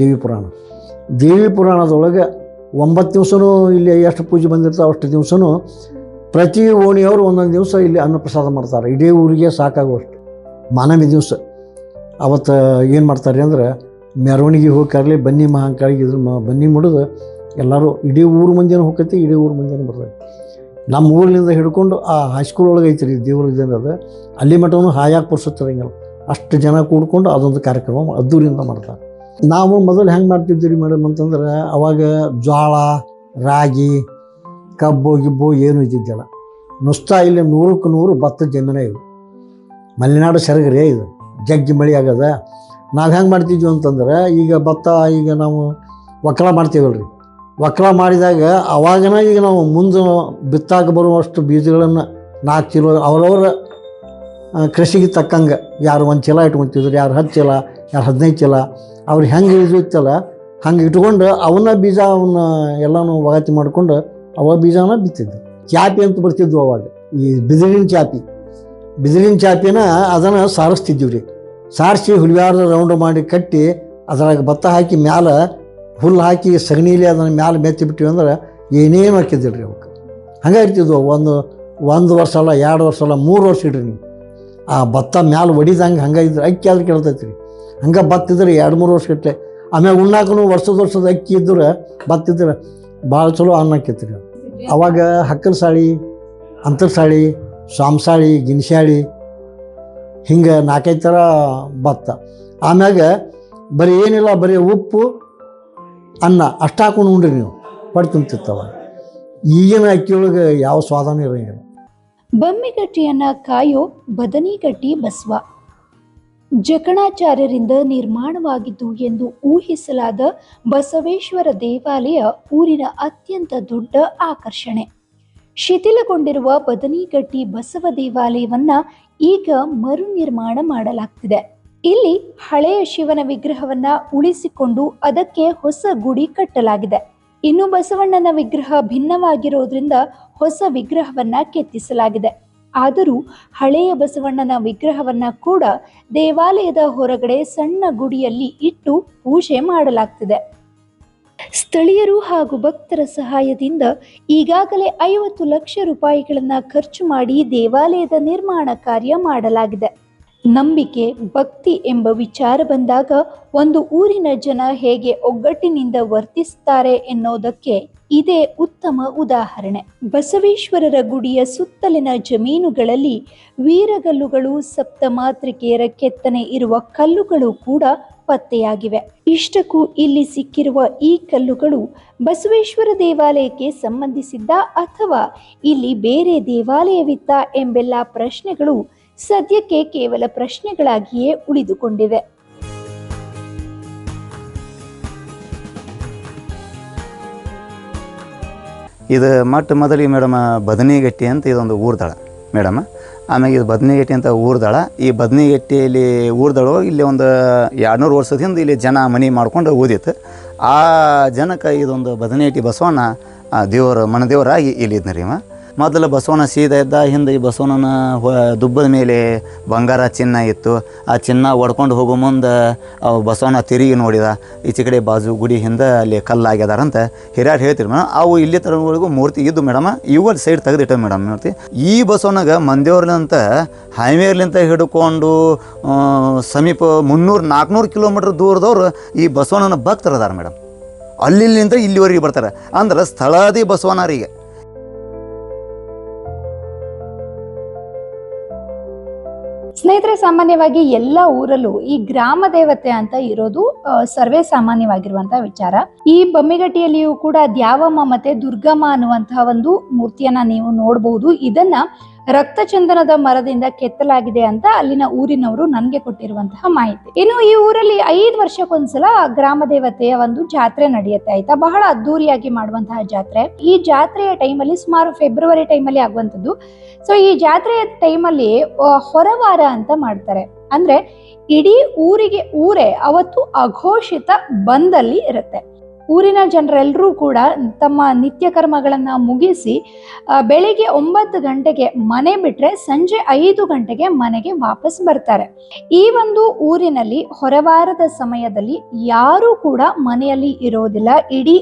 ದೇವಿ ಪುರಾಣದೊಳಗೆ 9 ದಿವಸನೂ ಇಲ್ಲಿ ಎಷ್ಟು ಪೂಜೆ ಬಂದಿರ್ತಾವೆ ಅಷ್ಟು ದಿವಸನೂ ಪ್ರತಿ ಓಣಿಯವರು ಒಂದೊಂದು ದಿವಸ ಇಲ್ಲಿ ಅನ್ನಪ್ರಸಾದ ಮಾಡ್ತಾರೆ. ಇಡೀ ಊರಿಗೆ ಸಾಕಾಗುವಷ್ಟು. ಮಾನವಿ ದಿವಸ ಅವತ್ತು ಏನು ಮಾಡ್ತಾರೆ ಅಂದ್ರೆ ಮೆರವಣಿಗೆ ಹೋಗ್ಕಾರ್ಲಿ ಬನ್ನಿ ಮಹಾಂಕಾಳಿಗೆ ಬನ್ನಿ ಮುಡಿದು ಎಲ್ಲರೂ ಇಡೀ ಊರು ಮಂದಿನ ಹೋಗ್ತೈತಿ, ಇಡೀ ಊರು ಮಂದಿನ ಬರ್ತೈತಿ. ನಮ್ಮ ಊರಿನಿಂದ ಹಿಡ್ಕೊಂಡು ಆ ಹೈಸ್ಕೂಲ್ ಒಳಗೆ ಐತ್ರಿ ದೇವ್ರ ಇದೇನದು, ಅಲ್ಲಿ ಮಠವೂ ಹಾಯಾಗಿ ಪುರ್ಸುತ್ತಿರಂಗಿಲ್ಲ. ಅಷ್ಟು ಜನ ಕೂಡ್ಕೊಂಡು ಅದೊಂದು ಕಾರ್ಯಕ್ರಮ ಅದ್ದೂರಿಯಿಂದ ಮಾಡ್ತಾರೆ. ನಾವು ಮೊದಲು ಹೆಂಗೆ ಮಾಡ್ತಿದ್ವಿ ರೀ ಮೇಡಮ್ ಅಂತಂದ್ರೆ ಅವಾಗ ಜೋಳ, ರಾಗಿ, ಕಬ್ಬು ಗಿಬ್ಬು ಏನೂ ಇದ್ದಿದ್ದಿಲ್ಲ. ನುಸ್ತಾ ಇಲ್ಲಿ 100ಕ್ಕೆ 100 ಭತ್ತದ ಜಮೀನೇ ಇವು. ಮಲೆನಾಡು ಸೆರಗರೇ ಇದು, ಜಗ್ಗಿ ಮಳೆ ಆಗದ. ನಾವು ಹೆಂಗೆ ಮಾಡ್ತಿದ್ವಿ ಅಂತಂದ್ರೆ ಈಗ ಭತ್ತ ಈಗ ನಾವು ಒಕ್ಕಲ ಮಾಡ್ತೀವಲ್ರಿ, ಒಕ್ಕಲ ಮಾಡಿದಾಗ ಅವಾಗನ ಈಗ ನಾವು ಮುಂದೆ ಬಿತ್ತಾಕ ಬರುವಷ್ಟು ಬೀಜಗಳನ್ನು 4 ಚೀಲ ಅವರವರ ಕೃಷಿಗೆ ತಕ್ಕಂಗೆ ಯಾರು 1 ಚೀಲ ಇಟ್ಕೊತಿದ್ರು, ಯಾರು 10 ಚೀಲ, ಯಾರು 15 ಚೀಲ. ಅವ್ರು ಹೆಂಗೆ ಇರ್ತಲ್ಲ ಹಂಗೆ ಇಟ್ಕೊಂಡು ಅವನ್ನ ಬೀಜ ಎಲ್ಲನೂ ಒಗತಿ ಮಾಡ್ಕೊಂಡು ಅವ ಬೀಜನ ಬಿತ್ತಿದ್ದು. ಚಾಪಿ ಅಂತ ಬರ್ತಿದ್ವು ಅವಾಗ, ಈ ಬಿದಿರಿನ ಚಾಪಿನ ಅದನ್ನು ಸಾರಿಸ್ತಿದ್ದೀವಿ ರೀ. ಸಾರಿಸಿ ಹುಲಿಯಾರ ರೌಂಡ್ ಮಾಡಿ ಕಟ್ಟಿ ಅದ್ರಾಗ ಭತ್ತ ಹಾಕಿ ಮ್ಯಾಲೆ ಹುಲ್ಲು ಹಾಕಿ ಸಗಣಿಲಿ ಅದನ್ನು ಮ್ಯಾಲೆ ಮೆತ್ತಿ ಬಿಟ್ಟಿವಿ ಅಂದ್ರೆ ಏನೇನು ಹಾಕಿದ್ದಿಲ್ಲ ರೀ ಅವಕ್ಕೆ. ಹಂಗೆ ಇರ್ತಿದ್ವು. ಒಂದು ವರ್ಷ ಅಲ್ಲ, 2 ವರ್ಷ ಅಲ್ಲ, 3 ವರ್ಷ ಇಡ್ರಿ ನೀವು. ಆ ಭತ್ತ ಮ್ಯಾಲೆ ಹೊಡಿದಂಗೆ ಹಂಗೆ ಇದ್ರೆ ಅಕ್ಕಿ ಆದ್ರೆ ಕೇಳ್ತೈತಿ ರೀ. ಹಂಗೆ ಬತ್ತಿದ್ರೆ 2-3 ವರ್ಷ ಗಟ್ಟಲೆ. ಆಮೇಲೆ ಉಣ್ಣಾಕೂ ವರ್ಷದ ಅಕ್ಕಿ ಇದ್ರೆ ಬತ್ತಿದ್ರೆ ಭಾಳ ಚಲೋ ಅನ್ನ ಆಕೈತಿ ರೀ. ಅವಾಗ ಹಕ್ಕಲ ಸಾಳಿ, ಅಂತರ್ಸಾಳಿ, ಸ್ವಾಮಸಾಳಿ, ಗಿನ್ಸಾಳಿ ಹಿಂಗೆ 4-5 ಥರ ಭತ್ತ. ಆಮ್ಯಾಗ ಬರೀ ಏನಿಲ್ಲ, ಬರೀ ಉಪ್ಪು ಅನ್ನ ಅಷ್ಟು ಹಾಕೊಂಡು ಉಂಡ್ರಿ ನೀವು ಹೊಟ್ಟೆ ತುಂಬ್ತಿತ್ತವ. ಈಗಿನ ಅಕ್ಕಿಯೊಳಗೆ ಯಾವ ಸ್ವಾದನೂ ಇರೋಂಗಿಲ್ಲ. ಬಮ್ಮಿಗಟ್ಟಿಯನ್ನ ಕಾಯೋ ಬದನಿಗಟ್ಟಿ ಬಸವ ಜಕಣಾಚಾರ್ಯರಿಂದ ನಿರ್ಮಾಣವಾಗಿದ್ದು ಎಂದು ಊಹಿಸಲಾದ ಬಸವೇಶ್ವರ ದೇವಾಲಯ ಊರಿನ ಅತ್ಯಂತ ದೊಡ್ಡ ಆಕರ್ಷಣೆ. ಶಿಥಿಲಗೊಂಡಿರುವ ಬದನಿಗಟ್ಟಿ ಬಸವ ದೇವಾಲಯವನ್ನ ಈಗ ಮರು ನಿರ್ಮಾಣ ಮಾಡಲಾಗ್ತಿದೆ. ಇಲ್ಲಿ ಹಳೆಯ ಶಿವನ ವಿಗ್ರಹವನ್ನ ಉಳಿಸಿಕೊಂಡು ಅದಕ್ಕೆ ಹೊಸ ಗುಡಿ ಕಟ್ಟಲಾಗಿದೆ. ಇನ್ನು ಬಸವಣ್ಣನ ವಿಗ್ರಹ ಭಿನ್ನವಾಗಿರೋದ್ರಿಂದ ಹೊಸ ವಿಗ್ರಹವನ್ನ ಕೆತ್ತಿಸಲಾಗಿದೆ. ಆದರೂ ಹಳೆಯ ಬಸವಣ್ಣನ ವಿಗ್ರಹವನ್ನ ಕೂಡ ದೇವಾಲಯದ ಹೊರಗಡೆ ಸಣ್ಣ ಗುಡಿಯಲ್ಲಿ ಇಟ್ಟು ಪೂಜೆ ಮಾಡಲಾಗ್ತಿದೆ. ಸ್ಥಳೀಯರು ಹಾಗೂ ಭಕ್ತರ ಸಹಾಯದಿಂದ ಈಗಾಗಲೇ 50 ಲಕ್ಷ ರೂಪಾಯಿಗಳನ್ನ ಖರ್ಚು ಮಾಡಿ ದೇವಾಲಯದ ನಿರ್ಮಾಣ ಕಾರ್ಯ ಮಾಡಲಾಗಿದೆ. ನಂಬಿಕೆ, ಭಕ್ತಿ ಎಂಬ ವಿಚಾರ ಬಂದಾಗ ಒಂದು ಊರಿನ ಜನ ಹೇಗೆ ಒಗ್ಗಟ್ಟಿನಿಂದ ವರ್ತಿಸುತ್ತಾರೆ ಎನ್ನುವುದಕ್ಕೆ ಇದೇ ಉತ್ತಮ ಉದಾಹರಣೆ. ಬಸವೇಶ್ವರರ ಗುಡಿಯ ಸುತ್ತಲಿನ ಜಮೀನುಗಳಲ್ಲಿ ವೀರಗಲ್ಲುಗಳು, ಸಪ್ತಮಾತೃಕೆಯರ ಕೆತ್ತನೆ ಇರುವ ಕಲ್ಲುಗಳು ಕೂಡ ಪತ್ತೆಯಾಗಿವೆ. ಇಷ್ಟಕ್ಕೂ ಇಲ್ಲಿ ಸಿಕ್ಕಿರುವ ಈ ಕಲ್ಲುಗಳು ಬಸವೇಶ್ವರ ದೇವಾಲಯಕ್ಕೆ ಸಂಬಂಧಿಸಿದ್ದ ಅಥವಾ ಇಲ್ಲಿ ಬೇರೆ ದೇವಾಲಯವಿತ್ತ ಎಂಬೆಲ್ಲ ಪ್ರಶ್ನೆಗಳು ಸದ್ಯಕ್ಕೆ ಕೇವಲ ಪ್ರಶ್ನೆಗಳಾಗಿಯೇ ಉಳಿದುಕೊಂಡಿವೆ. ಇದು ಮೊದಲಿಗೆ ಮೇಡಮ್ ಬದನಿಗಟ್ಟಿ ಅಂತ ಇದೊಂದು ಊರ್ದಳ ಮೇಡಮ್. ಆಮೇಲೆ ಇದು ಬದನಿಗಟ್ಟಿ ಅಂತ ಊರ್ದಳ. ಈ ಬದನಿಗಟ್ಟಿಯಲ್ಲಿ ಊರ್ದಳೊಳಗೆ ಇಲ್ಲಿ ಒಂದು 200 ವರ್ಷದ ಹಿಂದೆ ಇಲ್ಲಿ ಜನ ಮನೆ ಮಾಡ್ಕೊಂಡು ಓದಿತ್ತು. ಆ ಜನಕ್ಕೆ ಇದೊಂದು ಬದನಿಗಟ್ಟಿ ಬಸವಣ್ಣ ದೇವರು ಮನದೇವರಾಗಿ ಇಲ್ಲಿದ್ನ ರೀ. ಮೊದಲು ಬಸವಣ್ಣ ಸೀದಾ ಇದ್ದ. ಹಿಂದೆ ಈ ಬಸವಣ್ಣನ ದುಬ್ಬದ ಮೇಲೆ ಬಂಗಾರ ಚಿನ್ನ ಇತ್ತು. ಆ ಚಿನ್ನ ಒಡ್ಕೊಂಡು ಹೋಗೋ ಮುಂದೆ ಬಸವಣ್ಣ ತಿರುಗಿ ನೋಡಿದ. ಈಚೆ ಕಡೆ ಬಾಜು ಗುಡಿ ಹಿಂದೆ ಅಲ್ಲಿ ಕಲ್ಲಾಗ್ಯದಾರಂತ ಹಿರಿಯರು ಹೇಳ್ತೀರಿ ಮೇಡಮ್. ಅವು ಇಲ್ಲಿ ತರವರೆಗೂ ಮೂರ್ತಿ ಇದ್ದು ಮೇಡಮ್. ಇವು ಸೈಡ್ ತೆಗೆದಿಟ್ಟ ಮೇಡಮ್ ಮೂರ್ತಿ. ಈ ಬಸವಣ್ಣಗೆ ಮಂದೇವ್ರಲಿಂತ ಹೈವೇರ್ಲಿಂತ ಹಿಡ್ಕೊಂಡು ಸಮೀಪ 300-400 ಕಿಲೋಮೀಟ್ರ್ ದೂರದವ್ರು ಈ ಬಸವಣ್ಣನ ಭಕ್ತರು ಅದಾರ ಮೇಡಮ್. ಅಲ್ಲಿಂದ ಇಲ್ಲಿವರೆಗೆ ಬರ್ತಾರೆ. ಅಂದ್ರೆ ಸ್ಥಳಾದಿ ಬಸವಣ್ಣರಿಗೆ. ಸ್ನೇಹಿತರೆ, ಸಾಮಾನ್ಯವಾಗಿ ಎಲ್ಲ ಊರಲ್ಲೂ ಈ ಗ್ರಾಮ ದೇವತೆ ಅಂತ ಇರೋದು ಸರ್ವೇ ಸಾಮಾನ್ಯವಾಗಿರುವಂತಹ ವಿಚಾರ. ಈ ಬಮ್ಮಿಗಟ್ಟಿಯಲ್ಲಿಯೂ ಕೂಡ ದ್ಯಾವಮ್ಮ ಮತ್ತೆ ದುರ್ಗಮ್ಮ ಅನ್ನುವಂತಹ ಒಂದು ಮೂರ್ತಿಯನ್ನ ನೀವು ನೋಡಬಹುದು. ಇದನ್ನ ರಕ್ತಚಂದನದ ಮರದಿಂದ ಕೆತ್ತಲಾಗಿದೆ ಅಂತ ಅಲ್ಲಿನ ಊರಿನವರು ನನಗೆ ಕೊಟ್ಟಿರುವಂತಹ ಮಾಹಿತಿ. ಇನ್ನು ಈ ಊರಲ್ಲಿ 5 ವರ್ಷಕ್ಕೊಂದ್ಸಲ ಗ್ರಾಮ ದೇವತೆಯ ಒಂದು ಜಾತ್ರೆ ನಡೆಯುತ್ತೆ, ಆಯ್ತಾ. ಬಹಳ ಅದ್ದೂರಿಯಾಗಿ ಮಾಡುವಂತಹ ಜಾತ್ರೆ. ಈ ಜಾತ್ರೆಯ ಟೈಮಲ್ಲಿ ಸುಮಾರು ಫೆಬ್ರವರಿ ಟೈಮಲ್ಲಿ ಆಗುವಂಥದ್ದು. ಸೊ ಈ ಜಾತ್ರೆಯ ಟೈಮಲ್ಲಿ ಹೊರವಾರ ಅಂತ ಮಾಡ್ತಾರೆ. ಅಂದ್ರೆ ಇಡೀ ಊರೇ ಅವತ್ತು ಅಘೋಷಿತ ಬಂದಲ್ಲಿ ಇರುತ್ತೆ. ಊರಿನ ಜನರೆಲ್ಲರೂ ಕೂಡ ತಮ್ಮ ನಿತ್ಯ ಕರ್ಮಗಳನ್ನ ಮುಗಿಸಿ ಬೆಳಿಗ್ಗೆ 9 ಗಂಟೆಗೆ ಮನೆ ಬಿಟ್ರೆ ಸಂಜೆ 5 ಗಂಟೆಗೆ ಮನೆಗೆ ವಾಪಸ್ ಬರ್ತಾರೆ. ಈ ಒಂದು ಊರಿನಲ್ಲಿ ಹೊರವಾರದ ಸಮಯದಲ್ಲಿ ಯಾರೂ ಕೂಡ ಮನೆಯಲ್ಲಿ ಇರೋದಿಲ್ಲ. ಇಡೀ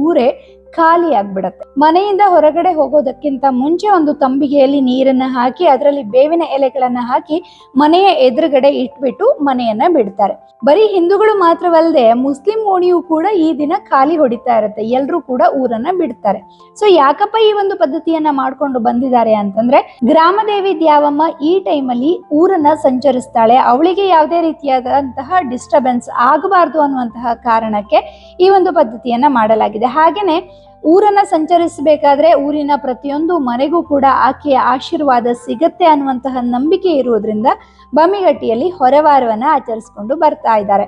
ಊರೇ ಖಾಲಿ ಆಗ್ಬಿಡತ್ತೆ. ಮನೆಯಿಂದ ಹೊರಗಡೆ ಹೋಗೋದಕ್ಕಿಂತ ಮುಂಚೆ ಒಂದು ತಂಬಿಗೆಯಲ್ಲಿ ನೀರನ್ನ ಹಾಕಿ ಅದರಲ್ಲಿ ಬೇವಿನ ಎಲೆಗಳನ್ನ ಹಾಕಿ ಮನೆಯ ಎದುರುಗಡೆ ಇಟ್ಬಿಟ್ಟು ಮನೆಯನ್ನ ಬಿಡ್ತಾರೆ. ಬರೀ ಹಿಂದೂಗಳು ಮಾತ್ರವಲ್ಲದೆ ಮುಸ್ಲಿಂ ಓಣಿಯೂ ಕೂಡ ಈ ದಿನ ಖಾಲಿ ಹೊಡಿತಾ ಇರುತ್ತೆ. ಎಲ್ರೂ ಕೂಡ ಊರನ್ನ ಬಿಡ್ತಾರೆ. ಸೊ ಯಾಕಪ್ಪ ಈ ಒಂದು ಪದ್ಧತಿಯನ್ನ ಮಾಡ್ಕೊಂಡು ಬಂದಿದ್ದಾರೆ ಅಂತಂದ್ರೆ, ಗ್ರಾಮದೇವಿ ದ್ಯಾವಮ್ಮ ಈ ಟೈಮಲ್ಲಿ ಊರನ್ನ ಸಂಚರಿಸ್ತಾಳೆ. ಅವಳಿಗೆ ಯಾವುದೇ ರೀತಿಯಾದಂತಹ ಡಿಸ್ಟರ್ಬೆನ್ಸ್ ಆಗಬಾರ್ದು ಅನ್ನುವಂತಹ ಕಾರಣಕ್ಕೆ ಈ ಒಂದು ಪದ್ಧತಿಯನ್ನ ಮಾಡಲಾಗಿದೆ. ಹಾಗೇನೆ ಊರನ್ನ ಸಂಚರಿಸಬೇಕಾದ್ರೆ ಊರಿನ ಪ್ರತಿಯೊಂದು ಮನೆಗೂ ಕೂಡ ಆಕೆಯ ಆಶೀರ್ವಾದ ಸಿಗತ್ತೆ ಅನ್ನುವಂತಹ ನಂಬಿಕೆ ಇರುವುದರಿಂದ ಬಮ್ಮಿಗಟ್ಟಿಯಲ್ಲಿ ಹೊರವಾರವನ್ನ ಆಚರಿಸಿಕೊಂಡು ಬರ್ತಾ ಇದ್ದಾರೆ.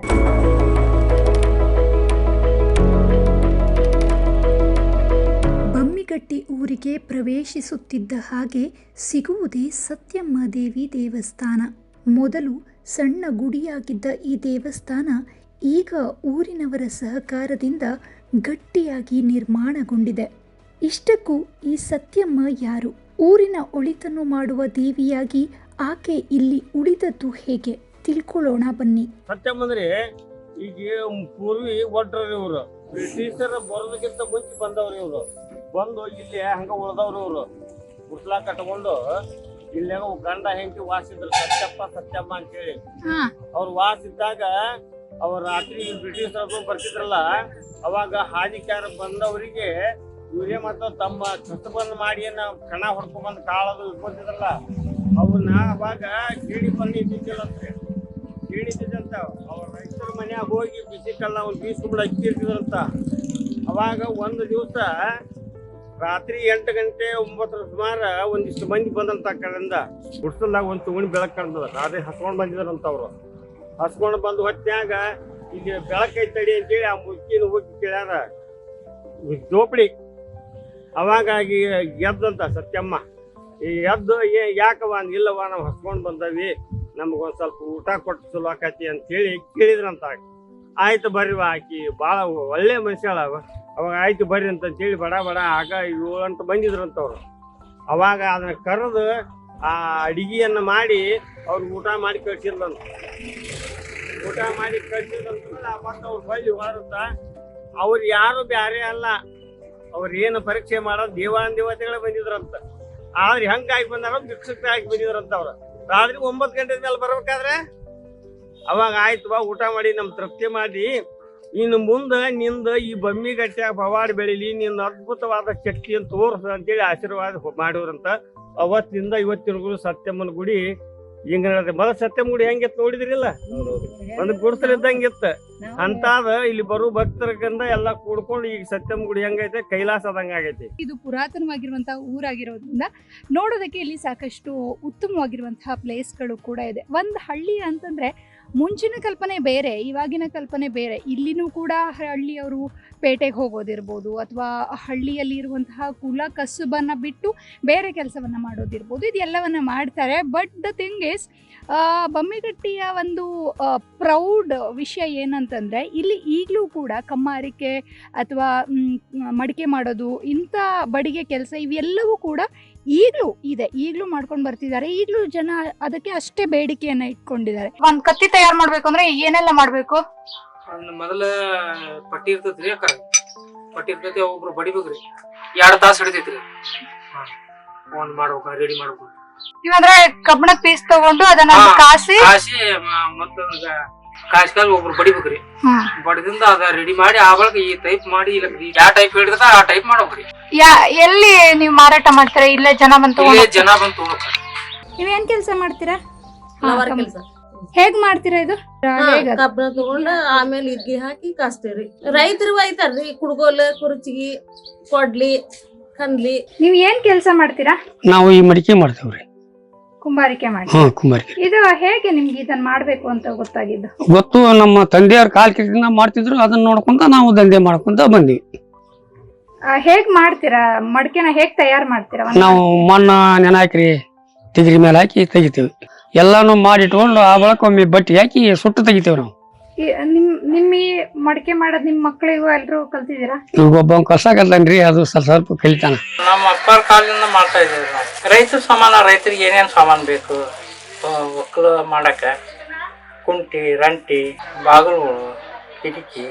ಬಮ್ಮಿಗಟ್ಟಿ ಊರಿಗೆ ಪ್ರವೇಶಿಸುತ್ತಿದ್ದ ಹಾಗೆ ಸಿಗುವುದೇ ಸತ್ಯಮ್ಮ ದೇವಿ ದೇವಸ್ಥಾನ. ಮೊದಲು ಸಣ್ಣ ಗುಡಿಯಾಗಿದ್ದ ಈ ದೇವಸ್ಥಾನ ಈಗ ಊರಿನವರ ಸಹಕಾರದಿಂದ ಗಟ್ಟಿಯಾಗಿ ನಿರ್ಮಾಣಗೊಂಡಿದೆ. ಇಷ್ಟಕ್ಕೂ ಈ ಸತ್ಯಮ್ಮ ಯಾರು? ಊರಿನ ಒಳಿತನ್ನು ಮಾಡುವ ದೇವಿಯಾಗಿ ಆಕೆ ಇಲ್ಲಿ ಉಳಿದದ್ದು ಹೇಗೆ? ತಿಳ್ಕೊಳ್ಳೋಣ ಬನ್ನಿ. ಸತ್ಯಮ್ಮ ಅಂದ್ರೆ ಈಗ ಪೂರ್ವಿ ಒಡ್ರವ್ರು ಇವರು, ಬ್ರಿಟಿಷರ ಬರೋದಕ್ಕಿಂತ ಮುಂಚೆ ಬಂದವ್ರು ಇವರು. ಬಂದು ಇಲ್ಲಿ ಹಂಗ ಉಳ್ದವ್ರು ಇವರು. ಕುಟ್ಲಾ ಕಟ್ಕೊಂಡು ಇಲ್ಲಿ ಗಂಡ ಹೆಂಡತಿ ವಾಸಿದ್ರು ಸತ್ಯಮ್ಮ ಅಂತೇಳಿ. ಅವ್ರು ವಾಸಿದ್ದಾಗ ಅವ್ರ ರಾತ್ರಿ ಬ್ರಿಟಿಷರು ಬರ್ತಿದ್ರಲ್ಲ, ಅವಾಗ ಹಾದಿಕ್ಯಾರ ಬಂದವರಿಗೆ ಇವರೇ ಮತ್ತು ತಮ್ಮ ಕಷ್ಟಬಂದ್ ಮಾಡಿ ಕಣ ಹೊಡ್ಕೊಂಡ್ಬಂದು ಕಾಳದು ಇಟ್ಕೊತಿದ್ರಲ್ಲ, ಅವನ್ನ ಅವಾಗ ಗೇಣಿ ಬಂದು ಇದ್ದಿದ್ದಿಲ್ಲಂತೆ. ಗೇಣಿದ್ದಂತ ಅವ್ರ ರೈತರ ಮನ್ಯಾಗ ಹೋಗಿ ಬಿಸಿ ಕಲ್ಲ ಅವ್ನು ಬೀಸ್ಕೊಂಡು ಅಕ್ಕಿ ಇರ್ತಿದ್ರಂತ. ಅವಾಗ ಒಂದು ದಿವಸ ರಾತ್ರಿ 8 ಗಂಟೆ 9 ಸುಮಾರ ಒಂದಿಷ್ಟು ಮಂದಿ ಬಂದಂತ ಕಡೆಯಿಂದ ಗುಡ್ಸಲ್ದಾಗ ಒಂದು ತುಗುಣಿ ಬೆಳಕು ಕಾಣ್ತದ. ಅದೇ ಹಸ್ಕೊಂಡು ಬಂದಿದ್ರಂತ ಅವ್ರು. ಹಸ್ಕೊಂಡು ಬಂದು ಹೊತ್ನ್ಯಾಗ ಇಲ್ಲಿ ಬೆಳಕೈತಡಿ ಅಂತೇಳಿ ಆ ಮುಚ್ಚಿನ ಹೋಗಿ ಕೇಳ್ಯಾರ ಜೋಪಡಿ. ಅವಾಗ ಎದ್ದಂತ ಸತ್ಯಮ್ಮ. ಈ ಎದ್ದು ಯಾಕವ ಇಲ್ಲವ ನಾವು ಹಸ್ಕೊಂಡು ಬಂದವಿ ನಮಗೊಂದು ಸ್ವಲ್ಪ ಊಟ ಕೊಟ್ಟು ಚಲೋ ಆಕತಿ ಅಂತೇಳಿ ಕೇಳಿದ್ರಂತ. ಆಯ್ತು ಬರ್ರಿ ಆಕಿ ಭಾಳ ಒಳ್ಳೆ ಮನುಷ್ಯಳ ಅವಾಗ ಆಯ್ತು ಬರ್ರಿ ಅಂತೇಳಿ ಬಡ ಆಗ 7-8 ಬಂದಿದ್ರಂತವ್ರು. ಅವಾಗ ಅದನ್ನ ಕರೆದು ಆ ಅಡಿಗೆಯನ್ನ ಮಾಡಿ ಅವ್ರಿಗೆ ಊಟ ಮಾಡಿ ಕಳ್ಸಿದ್ರಂತ. ಊಟ ಮಾಡಿ ಕಳ್ಸಿದ್ರಂತ ಮತ್ತೆ ಅವ್ರು ಬಳ್ಳಿ ಹೊರತ ಅವ್ರು ಯಾರು ಬ್ಯಾರೆ ಅಲ್ಲ, ಅವ್ರ ಏನು ಪರೀಕ್ಷೆ ಮಾಡೋದು ದೇವತೆಗಳೇ ಬಂದಿದ್ರಂತ. ಆದ್ರೆ ಹೆಂಗಾಗಿ ಬಂದಾರ ಭಿಕ್ಷುಕರಾಗಿ ಬಂದಿದ್ರಂತ. ಅವ್ರು ರಾತ್ರಿ 9 ಗಂಟೆ ಮೇಲೆ ಬರ್ಬೇಕಾದ್ರೆ ಅವಾಗ ಆಯ್ತು ಬಾ ಊಟ ಮಾಡಿ ನಮ್ ತೃಪ್ತಿ ಮಾಡಿ ಇನ್ನು ಮುಂದೆ ನಿಂದ ಈ ಬಮ್ಮಿಗಟ್ಟ್ಯಾಗ ಪವಾಡ ಬೆಳಿಲಿ, ನಿನ್ನ ಅದ್ಭುತವಾದ ಶಕ್ತಿಯನ್ನು ತೋರ್ಸ ಅಂತೇಳಿ ಆಶೀರ್ವಾದ ಮಾಡಿದ್ರಂತ. ಅವತ್ತಿನಿಂದ ಇವತ್ತಿನಗೂ ಸತ್ಯಮ್ಮನ ಗುಡಿ ಹಿಂಗ ಮೊದಲ ಸತ್ಯಮ್ಮ ಗುಡಿ ಹೆಂಗಿತ್ತು ನೋಡಿದ್ರಿಲ್ಲ, ಒಂದು ಗುಡಿಸಲಿದ್ದಂಗಿತ್ತು. ಅಂತಾದ ಇಲ್ಲಿ ಬರೋ ಭಕ್ತರದಿಂದ ಎಲ್ಲ ಕೂಡ್ಕೊಂಡು ಈಗ ಸತ್ಯಮ್ಮ ಗುಡಿ ಹೆಂಗೈತೆ ಕೈಲಾಸ ಆದಂಗ ಆಗೈತಿ. ಇದು ಪುರಾತನವಾಗಿರುವಂತಹ ಊರಾಗಿರೋದ್ರಿಂದ ನೋಡೋದಕ್ಕೆ ಇಲ್ಲಿ ಸಾಕಷ್ಟು ಉತ್ತಮವಾಗಿರುವಂತಹ ಪ್ಲೇಸ್ಗಳು ಕೂಡ ಇದೆ. ಒಂದು ಹಳ್ಳಿ ಅಂತಂದ್ರೆ ಮುಂಚಿನ ಕಲ್ಪನೆ ಬೇರೆ, ಇವಾಗಿನ ಕಲ್ಪನೆ ಬೇರೆ. ಇಲ್ಲಿನೂ ಕೂಡ ಹಳ್ಳಿಯವರು ಪೇಟೆಗೆ ಹೋಗೋದಿರ್ಬೋದು ಅಥವಾ ಹಳ್ಳಿಯಲ್ಲಿ ಇರುವಂತಹ ಕುಲ ಕಸುಬನ್ನು ಬಿಟ್ಟು ಬೇರೆ ಕೆಲಸವನ್ನು ಮಾಡೋದಿರ್ಬೋದು, ಇದೆಲ್ಲವನ್ನ ಮಾಡ್ತಾರೆ. ಬಟ್ ದ ಥಿಂಗ್ ಈಸ್ ಬಮ್ಮಿಗಟ್ಟಿಯ ಒಂದು ಪ್ರೌಡ್ ವಿಷಯ ಏನಂತಂದರೆ ಇಲ್ಲಿ ಈಗಲೂ ಕೂಡ ಕಮ್ಮಾರಿಕೆ ಅಥವಾ ಮಡಿಕೆ ಮಾಡೋದು ಇಂಥ ಬಡಿಗೆ ಕೆಲಸ ಇವೆಲ್ಲವೂ ಕೂಡ ಈಗಲೂ ಇದೆ, ಈಗಲೂ ಮಾಡ್ಕೊಂಡು ಬರ್ತಿದ್ದಾರೆ. ಈಗಲೂ ಜನ ಅದಕ್ಕೆ ಅಷ್ಟೇ ಬೇಡಿಕೆಯನ್ನ ಇಟ್ಕೊಂಡಿದ್ದಾರೆ. ಒಂದ್ ಕತ್ತಿ ತಯಾರು ಮಾಡ್ಬೇಕು ಅಂದ್ರೆ ಏನೆಲ್ಲ ಮಾಡ್ಬೇಕು? ಮೊದಲ ಪಟ್ಟಿ ಇರ್ತೈತ್ರಿ, ಪಟ್ಟಿ ಇರ್ತೈತಿ, ಒಬ್ರು ಬಡಿಬೇಕ್ರಿ, 2 ತಾಸು ಹಿಡಿತೈತ್ರಿ. ಒಂದ್ ಮಾಡ್ಬೇಕು, ರೆಡಿ ಮಾಡ್ಬೇಕು. ಇವಂದ್ರೆ ಕಬ್ಬಣದ ಪೀಸ್ ತಗೊಂಡು ಅದನ್ನ ಕಾಸಿ ಕಾಯಿಸ್ಕಾಲ ಒಬ್ರು ಬಡಿಬೇಕ್ರಿ. ಬಡಿದಿಂದ ಅದ ರೆಡಿ ಮಾಡಿ ಆವಾಗ ಈ ಟೈಪ್ ಮಾಡಿ ಯಾವ ಟೈಪ್ ಹೇಳಿದ್ರೆ ಆ ಟೈಪ್ ಮಾಡ್ಬೇಕ್ರಿ. ಎಲ್ಲಿ ನೀವು ಮಾರಾಟ ಮಾಡ್ತೀರಾ? ಇಲ್ಲೇ ಜನ ಬಂತು ತಗೊಳಕ. ನೀವೇನ್ ಕೆಲಸ ಮಾಡ್ತೀರಾ? ಹೇಗ್ ಮಾಡ್ತೀರಾ ಇದು? ಕಬ್ಬನ ತಗೊಂಡು ಆಮೇಲೆ ಇರ್ಗಿ ಹಾಕಿ ಕಾಸ್ತೇವ್ರಿ. ರೈತರು ಒಯ್ತಾರ್ರಿ, ಕುಡ್ಗೋಲ್, ಕುರ್ಚಿಗಿ, ಕೊಡ್ಲಿ, ಕಂದ್ಲಿ. ನೀವ್ ಏನ್ ಕೆಲಸ ಮಾಡ್ತೀರಾ? ನಾವು ಈ ಮಡಿಕೆ ಮಾಡ್ತೇವ್ರಿ, ಕುಂಬಾರಿಕೆ ಮಾಡಿ. ಕುಂಬಾರಿಕೆ. ಇದು ಹೇಗೆ ನಿಮ್ಗೆ ಇದನ್ನ ಮಾಡ್ಬೇಕು ಅಂತ ಗೊತ್ತಾಗಿದ್ದು? ಗೊತ್ತು, ನಮ್ಮ ತಂದೆಯವ್ರ ಕಾಲ್ ಕಿರಿಕಿನ ಮಾಡ್ತಿದ್ರು, ಅದನ್ನ ನೋಡ್ಕೊಂತ ನಾವು ದಂಧೆ ಮಾಡ್ಕೊಂತ ಬಂದಿವಿ. ಹೇಗ್ ಮಾಡ್ತೀರಾ? ಮಡಿಕೆನ ಹೇಗ್ ತಯಾರು ಮಾಡ್ತೀರಾ? ನಾವು ಮಣ್ಣು ನೆನ ಹಾಕ್ರಿ, ತಿಗ್ರಿ ಮೇಲೆ ಹಾಕಿ ತೆಗಿತೀವಿ. ಎಲ್ಲಾನು ಮಾಡಿಟ್ಕೊಂಡು ಆ ಬಳಕ ಒಮ್ಮೆ ಬಟ್ಟಿ ಹಾಕಿ ಸುಟ್ಟು ತೆಗಿತೇವ್ ನಾವು. ನಿಮ್ಮ ಮಡಿಕೆ ಮಾಡೋದ್ ನಿಮ್ ಮಕ್ಳಿಗೂ ಎಲ್ರು ಕಲ್ತಿದ್ದೀರಾ? ಈಗ ಒಬ್ಬ ಕಸ ಕಲ್ತಾನ್ರಿ, ಅದು ಸ್ವಲ್ಪ ಕಲಿತಾನ. ನಮ್ಮ ಅಪ್ಪರ ಕಾಲದಿಂದ ಮಾಡ್ತಾ ಇದ್ದೇವೆ ನಾವು. ರೈತರ ಸಾಮಾನ, ರೈತರಿಗೆ ಏನೇನ್ ಸಾಮಾನು ಬೇಕು ಒಕ್ಕಲು ಮಾಡಕ, ಕುಂಟಿ, ರಂಟಿ, ಬಾಗಿಲುಗಳು, ಕಿಟಕಿ,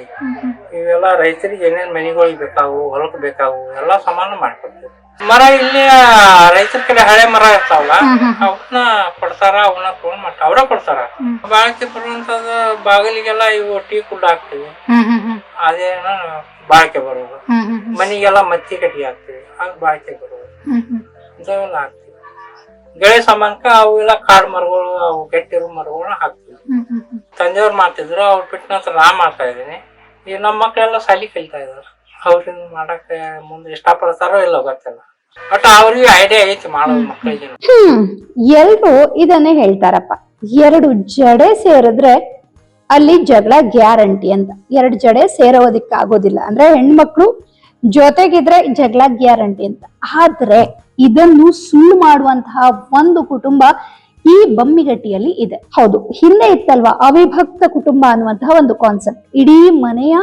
ಇವೆಲ್ಲ ರೈತರಿಗೆ ಏನೇನ್ ಮನೆಗಳಿಗೆ ಬೇಕಾವು, ಹೊಲಕ್ ಬೇಕಾವು ಎಲ್ಲಾ ಸಾಮಾನು ಮಾಡ್ಕೊಡ್ತೀವಿ. ಮರ ಇಲ್ಲಿ ರೈತರ ಕಡೆ ಹಳೆ ಮರ ಇರ್ತಾವಲ್ಲ, ಅವನ್ನ ಕೊಡ್ತಾರ, ಅವನ್ನ ತಗೊಂಡ್ ಮಾಡ್ತಾರ, ಅವ್ರ ಕೊಡ್ತಾರ. ಬಾಳಿಕೆ ಬರುವಂತದ ಬಾಗಿಲಿಗೆಲ್ಲ ಇವು ಟೀ ಕುಡ್ ಹಾಕ್ತಿವಿ, ಅದೇನ ಬಾಳಿಕೆ ಬರೋದು. ಮನಿಗೆಲ್ಲ ಮತ್ತಿ ಕಟ್ಟಿ ಹಾಕ್ತಿವಿ, ಆಗ ಬಾಳಿಕೆ ಬರೋದು. ಇಂಥವೆಲ್ಲ ಹಾಕ್ತಿವಿ. ಗೆಳೆ ಸಾಮಾನ್ಕ ಅವೆಲ್ಲ ಕಾಡು ಮರಗಳು, ಅವು ಕೆಟ್ಟಿರೋ ಮರಗಳನ್ನ ಹಾಕ್ತಿವಿ. ತಂದೆಯವ್ರು ಮಾಡ್ತಿದ್ರು, ಅವ್ರು ಬಿಟ್ಟ ನಂತರ ನಾ ಮಾಡ್ತಾ ಇದ್ದೀನಿ. ಈಗ ನಮ್ಮ ಮಕ್ಕಳೆಲ್ಲ ಸಾಲಿ ಕಲಿತಾ ಇದಾರೆ. ಅವ್ರಿಂದ ಮಾಡಕ್ಕೆ ಮುಂದೆ ಇಷ್ಟಪಡ್ತಾರೋ ಇಲ್ಲ ಗೊತ್ತಿಲ್ಲ, ಬಟ್ ಅವ್ರಿಗೆ ಐಡಿಯಾ ಐತಿ ಮಾಡೋದು ಮಕ್ಕಳಿಗೆ. ಎಲ್ರು ಇದನ್ನೇ ಹೇಳ್ತಾರಪ್ಪ, 2 ಜಡೆ ಸೇರಿದ್ರೆ ಅಲ್ಲಿ ಜಗಳ ಗ್ಯಾರಂಟಿ ಅಂತ. 2 ಜಡೆ ಸೇರೋದಕ್ಕೆ ಆಗೋದಿಲ್ಲ, ಅಂದ್ರೆ ಹೆಣ್ಮಕ್ಳು ಜೊತೆಗಿದ್ರೆ ಜಗಳ ಗ್ಯಾರಂಟಿ ಅಂತ. ಆದ್ರೆ ಇದನ್ನು ಸುಳ್ಳು ಮಾಡುವಂತಹ ಒಂದು ಕುಟುಂಬ ಈ ಬಮ್ಮಿಗಟ್ಟಿಯಲ್ಲಿ ಇದೆ. ಹೌದು, ಹಿಂದೆ ಇತ್ತಲ್ವಾ ಅವಿಭಕ್ತ ಕುಟುಂಬ ಅನ್ನುವಂತಹ ಒಂದು ಕಾನ್ಸೆಪ್ಟ್. ಇಡೀ ಮನೆಯ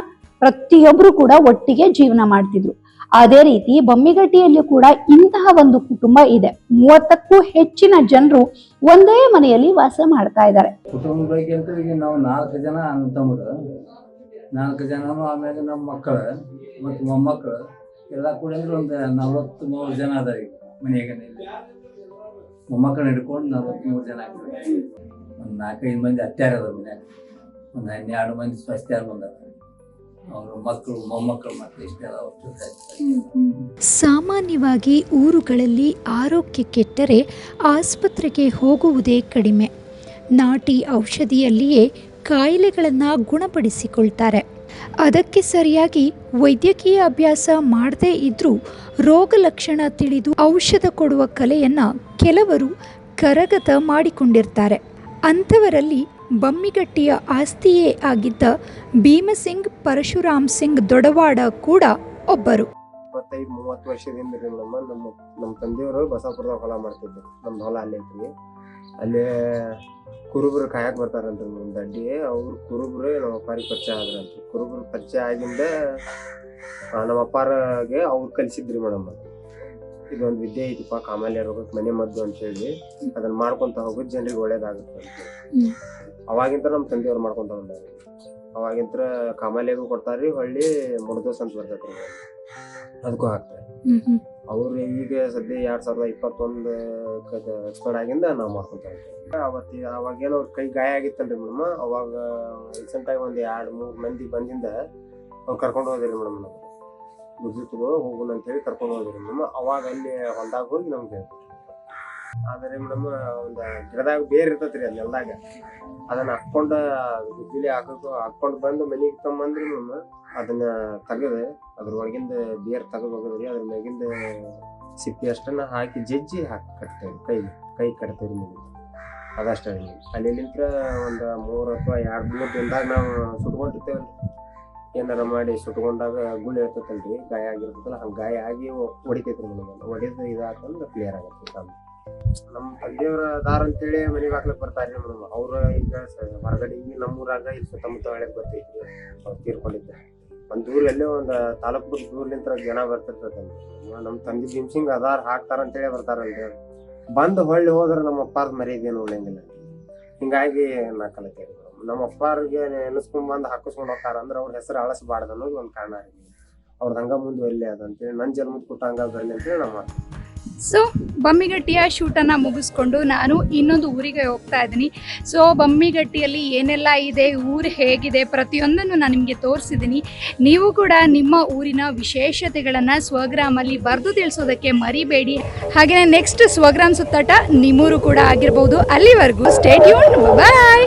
ಪ್ರತಿಯೊಬ್ರು ಕೂಡ ಒಟ್ಟಿಗೆ ಜೀವನ ಮಾಡ್ತಿದ್ರು. ಅದೇ ರೀತಿ ಬಮ್ಮಿಗಟ್ಟಿಯಲ್ಲೂ ಕೂಡ ಇಂತಹ ಒಂದು ಕುಟುಂಬ ಇದೆ. 30ಕ್ಕೂ ಹೆಚ್ಚಿನ ಜನರು ಒಂದೇ ಮನೆಯಲ್ಲಿ ವಾಸ ಮಾಡ್ತಾ ಇದ್ದಾರೆ. ಕುಟುಂಬ ಬಗ್ಗೆ ಅಂತ ಈಗ ನಾವು 4 ಜನ ಅಣ್ಣ ತಮ್ಮರು, 4 ಜನನು, ಆಮೇಲೆ ನಮ್ಮ ಮಕ್ಕಳು ಮತ್ತು ಮೊಮ್ಮಕ್ಕಳು ಎಲ್ಲ ಕೂಡ ಅಂದ್ರೆ ಒಂದು 43 ಜನ ಅದ ಈಗ ಮನೆಯಾಗ. ಮೊಮ್ಮಕ್ಕಳನ್ನ ಹಿಡ್ಕೊಂಡು 43 ಜನ ಆಗ್ತದೆ. ಒಂದು 4-5 ಮಂದಿ ಅತ್ಯಾರ ಅದ ಮನ್ಯಾಗ, ಒಂದು 12 ಮಂದಿ ಸ್ವಸ್ಥ್ಯಾರ ಬಂದಾರ. ಅವರು ಮಕ್ಕಳು ಮೊಮ್ಮಕ್ಕಳು ಮತ್ತೆ ಇಷ್ಟೆಲ್ಲ. ಸಾಮಾನ್ಯವಾಗಿ ಊರುಗಳಲ್ಲಿ ಆರೋಗ್ಯ ಕೆಟ್ಟರೆ ಆಸ್ಪತ್ರೆಗೆ ಹೋಗುವುದೇ ಕಡಿಮೆ. ನಾಟಿ ಔಷಧಿಯಲ್ಲಿಯೇ ಕಾಯಿಲೆಗಳನ್ನು ಗುಣಪಡಿಸಿಕೊಳ್ತಾರೆ. ಅದಕ್ಕೆ ಸರಿಯಾಗಿ ವೈದ್ಯಕೀಯ ಅಭ್ಯಾಸ ಮಾಡದೇ ಇದ್ರೂ ರೋಗ ಲಕ್ಷಣ ತಿಳಿದು ಔಷಧ ಕೊಡುವ ಕಲೆಯನ್ನು ಕೆಲವರು ಕರಗತ ಮಾಡಿಕೊಂಡಿರ್ತಾರೆ. ಅಂಥವರಲ್ಲಿ ಬಮ್ಮಿಗಟ್ಟಿಯ ಆಸ್ತಿಯೇ ಆಗಿದ್ದ ಭೀಮಸಿಂಗ್ ಪರಶುರಾಮ್ ಸಿಂಗ್ ದೊಡವಾಡ ಕೂಡ ಒಬ್ಬರು. 25-30 ವರ್ಷದಿಂದ ನಮ್ಮ ತಂದೆಯವರು ಬಸಾಪುರದಾಗ ಹೊಲ ಮಾಡ್ತಿದ್ರು. ನಮ್ದು ಹೊಲ ಅಲ್ಲಿ ಐತ್ರಿ. ಅಲ್ಲಿ ಕುರುಬರು ಕಾಯಕ್ಕೆ ಬರ್ತಾರಂತ ದಡ್ಡಿ. ಅವ್ರು ಕುರುಬರು ನಮ್ಮ ಅಪ್ಪಾರಿಗೆ ಪರಿಚಯ ಆದ್ರಂತ. ಕುರುಬರು ಪರಿಚಯ ಆಗಿಂದ ನಮ್ಮ ಅಪ್ಪಾರಿಗೆ ಅವ್ರು ಕಲಿಸಿದ್ರಿ ಮೇಡಮ್. ಇದೊಂದು ವಿದ್ಯೆ ಐತಿಪ್ಪ, ಕಾಮಾಲೆ ರೋಗಕ್ಕೆ ಮನೆ ಮದ್ದು ಅಂತ ಹೇಳಿ ಅದನ್ನ ಮಾಡ್ಕೊಂತ ಹೋಗೋದು ಜನರಿಗೆ ಒಳ್ಳೇದಾಗುತ್ತೆ ಅಂತ. ಅವಾಗಿಂತ ನಮ್ಮ ತಂದೆಯವ್ರು ಮಾಡ್ಕೊಂತ ಬಂದಾರ. ಅವಾಗಿಂತ ಕಾಮಾಲೆಗೂ ಕೊಡ್ತಾರ್ರಿ, ಹೊಳ್ಳಿ ಮುಡ್ದೋಸ್ ಅಂತ ಬರ್ತೈತ್ರಿ, ಅದಕ್ಕೂ ಹಾಕ್ತಾರೆ. ಅವ್ರು ಈಗ ಸದ್ಯ 2021 ಎಕ್ಸ್ಪೈರ್ಡ್ ಆಗಿಂದ ನಾವು ಮಾಡ್ಕೊಂತ ಇದ್ದೀವಿ. ಅವಾಗೇನೋ ಅವ್ರ ಕೈ ಗಾಯ ಆಗಿತ್ತಲ್ರಿ ಮೇಡಮ್. ಅವಾಗ ರೀಸೆಂಟ್ ಆಗಿ ಒಂದು 2-3 ಮಂದಿ ಬಂದಿಂದ ಅವ್ರು ಕರ್ಕೊಂಡು ಹೋದ್ರಿ ಮೇಡಮ್. ನಾವು ಮುಗಿತು ಹೋಗುಣ ಅಂತ ಹೇಳಿ ಕರ್ಕೊಂಡು ಹೋದ್ರಿ ಮೇಡಮ್. ಅವಾಗ ಅಲ್ಲಿ ಹೊಲ್ದಾಗ ಹೋಗಿ ನಮ್ಗೆ ಆದ್ರೆ ಮೇಡಮ್ ಒಂದು ಗಿಡದಾಗ ಬೇರೆ ಇರ್ತೈತ್ರಿ ಅಲ್ಲಿ ನೆಲದಾಗ, ಅದನ್ನ ಹಾಕೊಂಡ ಗುದ್ದಲಿ ಹಾಕೊಂಡು ಬಂದು ಮನೆಗೆ ತಗೊಂಬಂದ್ರಿ ಮೇಡಮ್. ಅದನ್ನ ತೆಗೆದು ಅದ್ರ ಒಳಗಿಂದ ಬೇರ್ ತೆಗೆದು ಹೋಗದ್ರಿ. ಅದ್ರ ಮ್ಯಾಗಿಂದ ಸಿಪ್ಪಿ ಅಷ್ಟನ್ನ ಹಾಕಿ ಜಜ್ಜಿ ಹಾಕಿ ಕಟ್ತೇವೆ, ಕೈ ಕಟ್ತೇವ್ರಿ ಮೇಡಮ್. ಅದಷ್ಟೇ. ಅಲ್ಲಿಂತ್ರ ಒಂದು 3 ಅಥವಾ 2-3 ದಿನದಾಗ ನಾವು ಸುಟ್ಕೊಂಡಿರ್ತೇವಲ್ರಿ. ಏನಾರ ಮಾಡಿ ಸುಟ್ಕೊಂಡಾಗ ಗುಳಿ ಇರ್ತೈತಲ್ರಿ, ಗಾಯ ಆಗಿರ್ತೈತಲ್ಲ, ಹಂಗೆ ಗಾಯ ಆಗಿ ಹೊಡಿತೈತ್ರಿ ಮೇಡಮ್. ಹೊಡೆದು ಇದಾಕಂದ್ರೆ ಕ್ಲಿಯರ್ ಆಗತ್ತೆ. ನಮ್ಮ ತಂದೆಯವ್ರ ದಾರ ಅಂತೇಳಿ ಮನೆಗೆ ಹಾಕ್ಲಕ್ ಬರ್ತಾರ್ರಿ ಮೇಡಮ್. ಅವ್ರ ಈಗ ಹೊರಗಡೆ ನಮ್ಮೂರಾಗ ಇಲ್ಲಿ ಸುತ್ತಮುತ್ತ ಒಳಗೆ ಬರ್ತೈತ್ರಿ. ಅವ್ರು ತೀರ್ಕೊಂಡಿದ್ದೆ ಒಂದ್ ದೂರ ಎಲ್ಲೇ ಒಂದು ತಾಲೂಕು ದೂರ್ಲಿಂತ್ರ ಜನ ಬರ್ತಿರ್ತದಲ್ರಿ. ನಮ್ಮ ತಂದೆ ಭೀಮ್ಸಿಂಗ್ ಆಧಾರ್ ಹಾಕ್ತಾರ ಅಂತೇಳಿ ಬರ್ತಾರಲ್ರಿ. ಬಂದು ಹೊಳ್ಳಿ ಹೋದ್ರೆ ನಮ್ಮ ಅಪ್ಪಾರ್ದ ಮರ್ಯಾದೇನು ಉಳಿಯಂಗಿಲ್ಲ. ಹಿಂಗಾಗಿ ನಾ ಕಲಿತೇರಿ ಮೇಡಮ್. ನಮ್ಮ ಅಪ್ಪಾರಿಗೆ ನೆನೆಸ್ಕೊಂಡ್ ಬಂದು ಹಾಕಿಸ್ಕೊಂಡು ಹೋಗ್ತಾರ ಅಂದ್ರೆ ಅವ್ರ ಹೆಸರು ಅಳಸಬಾರ್ದು ಅನ್ನೋದು ಒಂದು ಕಾರಣ ರೀ. ಅವ್ರದ್ದು ಹಂಗ ಮುಂದೆ ಒಳ್ಳೆ ಅದಂತೇಳಿ ನನ್ನ ಜನ್ಮದ ಕೊಟ್ಟ ಹಂಗ ಬರಲಿ ಅಂತೇಳಿ ನಾವು ಮಾಡ್ತೀವಿ. ಸೊ ಬಮ್ಮಿಗಟ್ಟಿಯ ಶೂಟನ್ನು ಮುಗಿಸ್ಕೊಂಡು ನಾನು ಇನ್ನೊಂದು ಊರಿಗೆ ಹೋಗ್ತಾ ಇದ್ದೀನಿ. ಸೊ ಬಮ್ಮಿಗಟ್ಟಿಯಲ್ಲಿ ಏನೆಲ್ಲ ಇದೆ, ಊರು ಹೇಗಿದೆ, ಪ್ರತಿಯೊಂದನ್ನು ನಾನು ನಿಮಗೆ ತೋರಿಸಿದ್ದೀನಿ. ನೀವು ಕೂಡ ನಿಮ್ಮ ಊರಿನ ವಿಶೇಷತೆಗಳನ್ನು ಸ್ವಗ್ರಾಮಲ್ಲಿ ಬರೆದು ತಿಳಿಸೋದಕ್ಕೆ ಮರಿಬೇಡಿ. ಹಾಗೆಯೇ ನೆಕ್ಸ್ಟ್ ಸ್ವಗ್ರಾಮ ಸುತ್ತಾಟ ನಿಮ್ಮೂರು ಕೂಡ ಆಗಿರ್ಬೋದು. ಅಲ್ಲಿವರೆಗೂ ಸ್ಟೇ ಟ್ಯೂನ್ಡ್, ಬಾಯ್.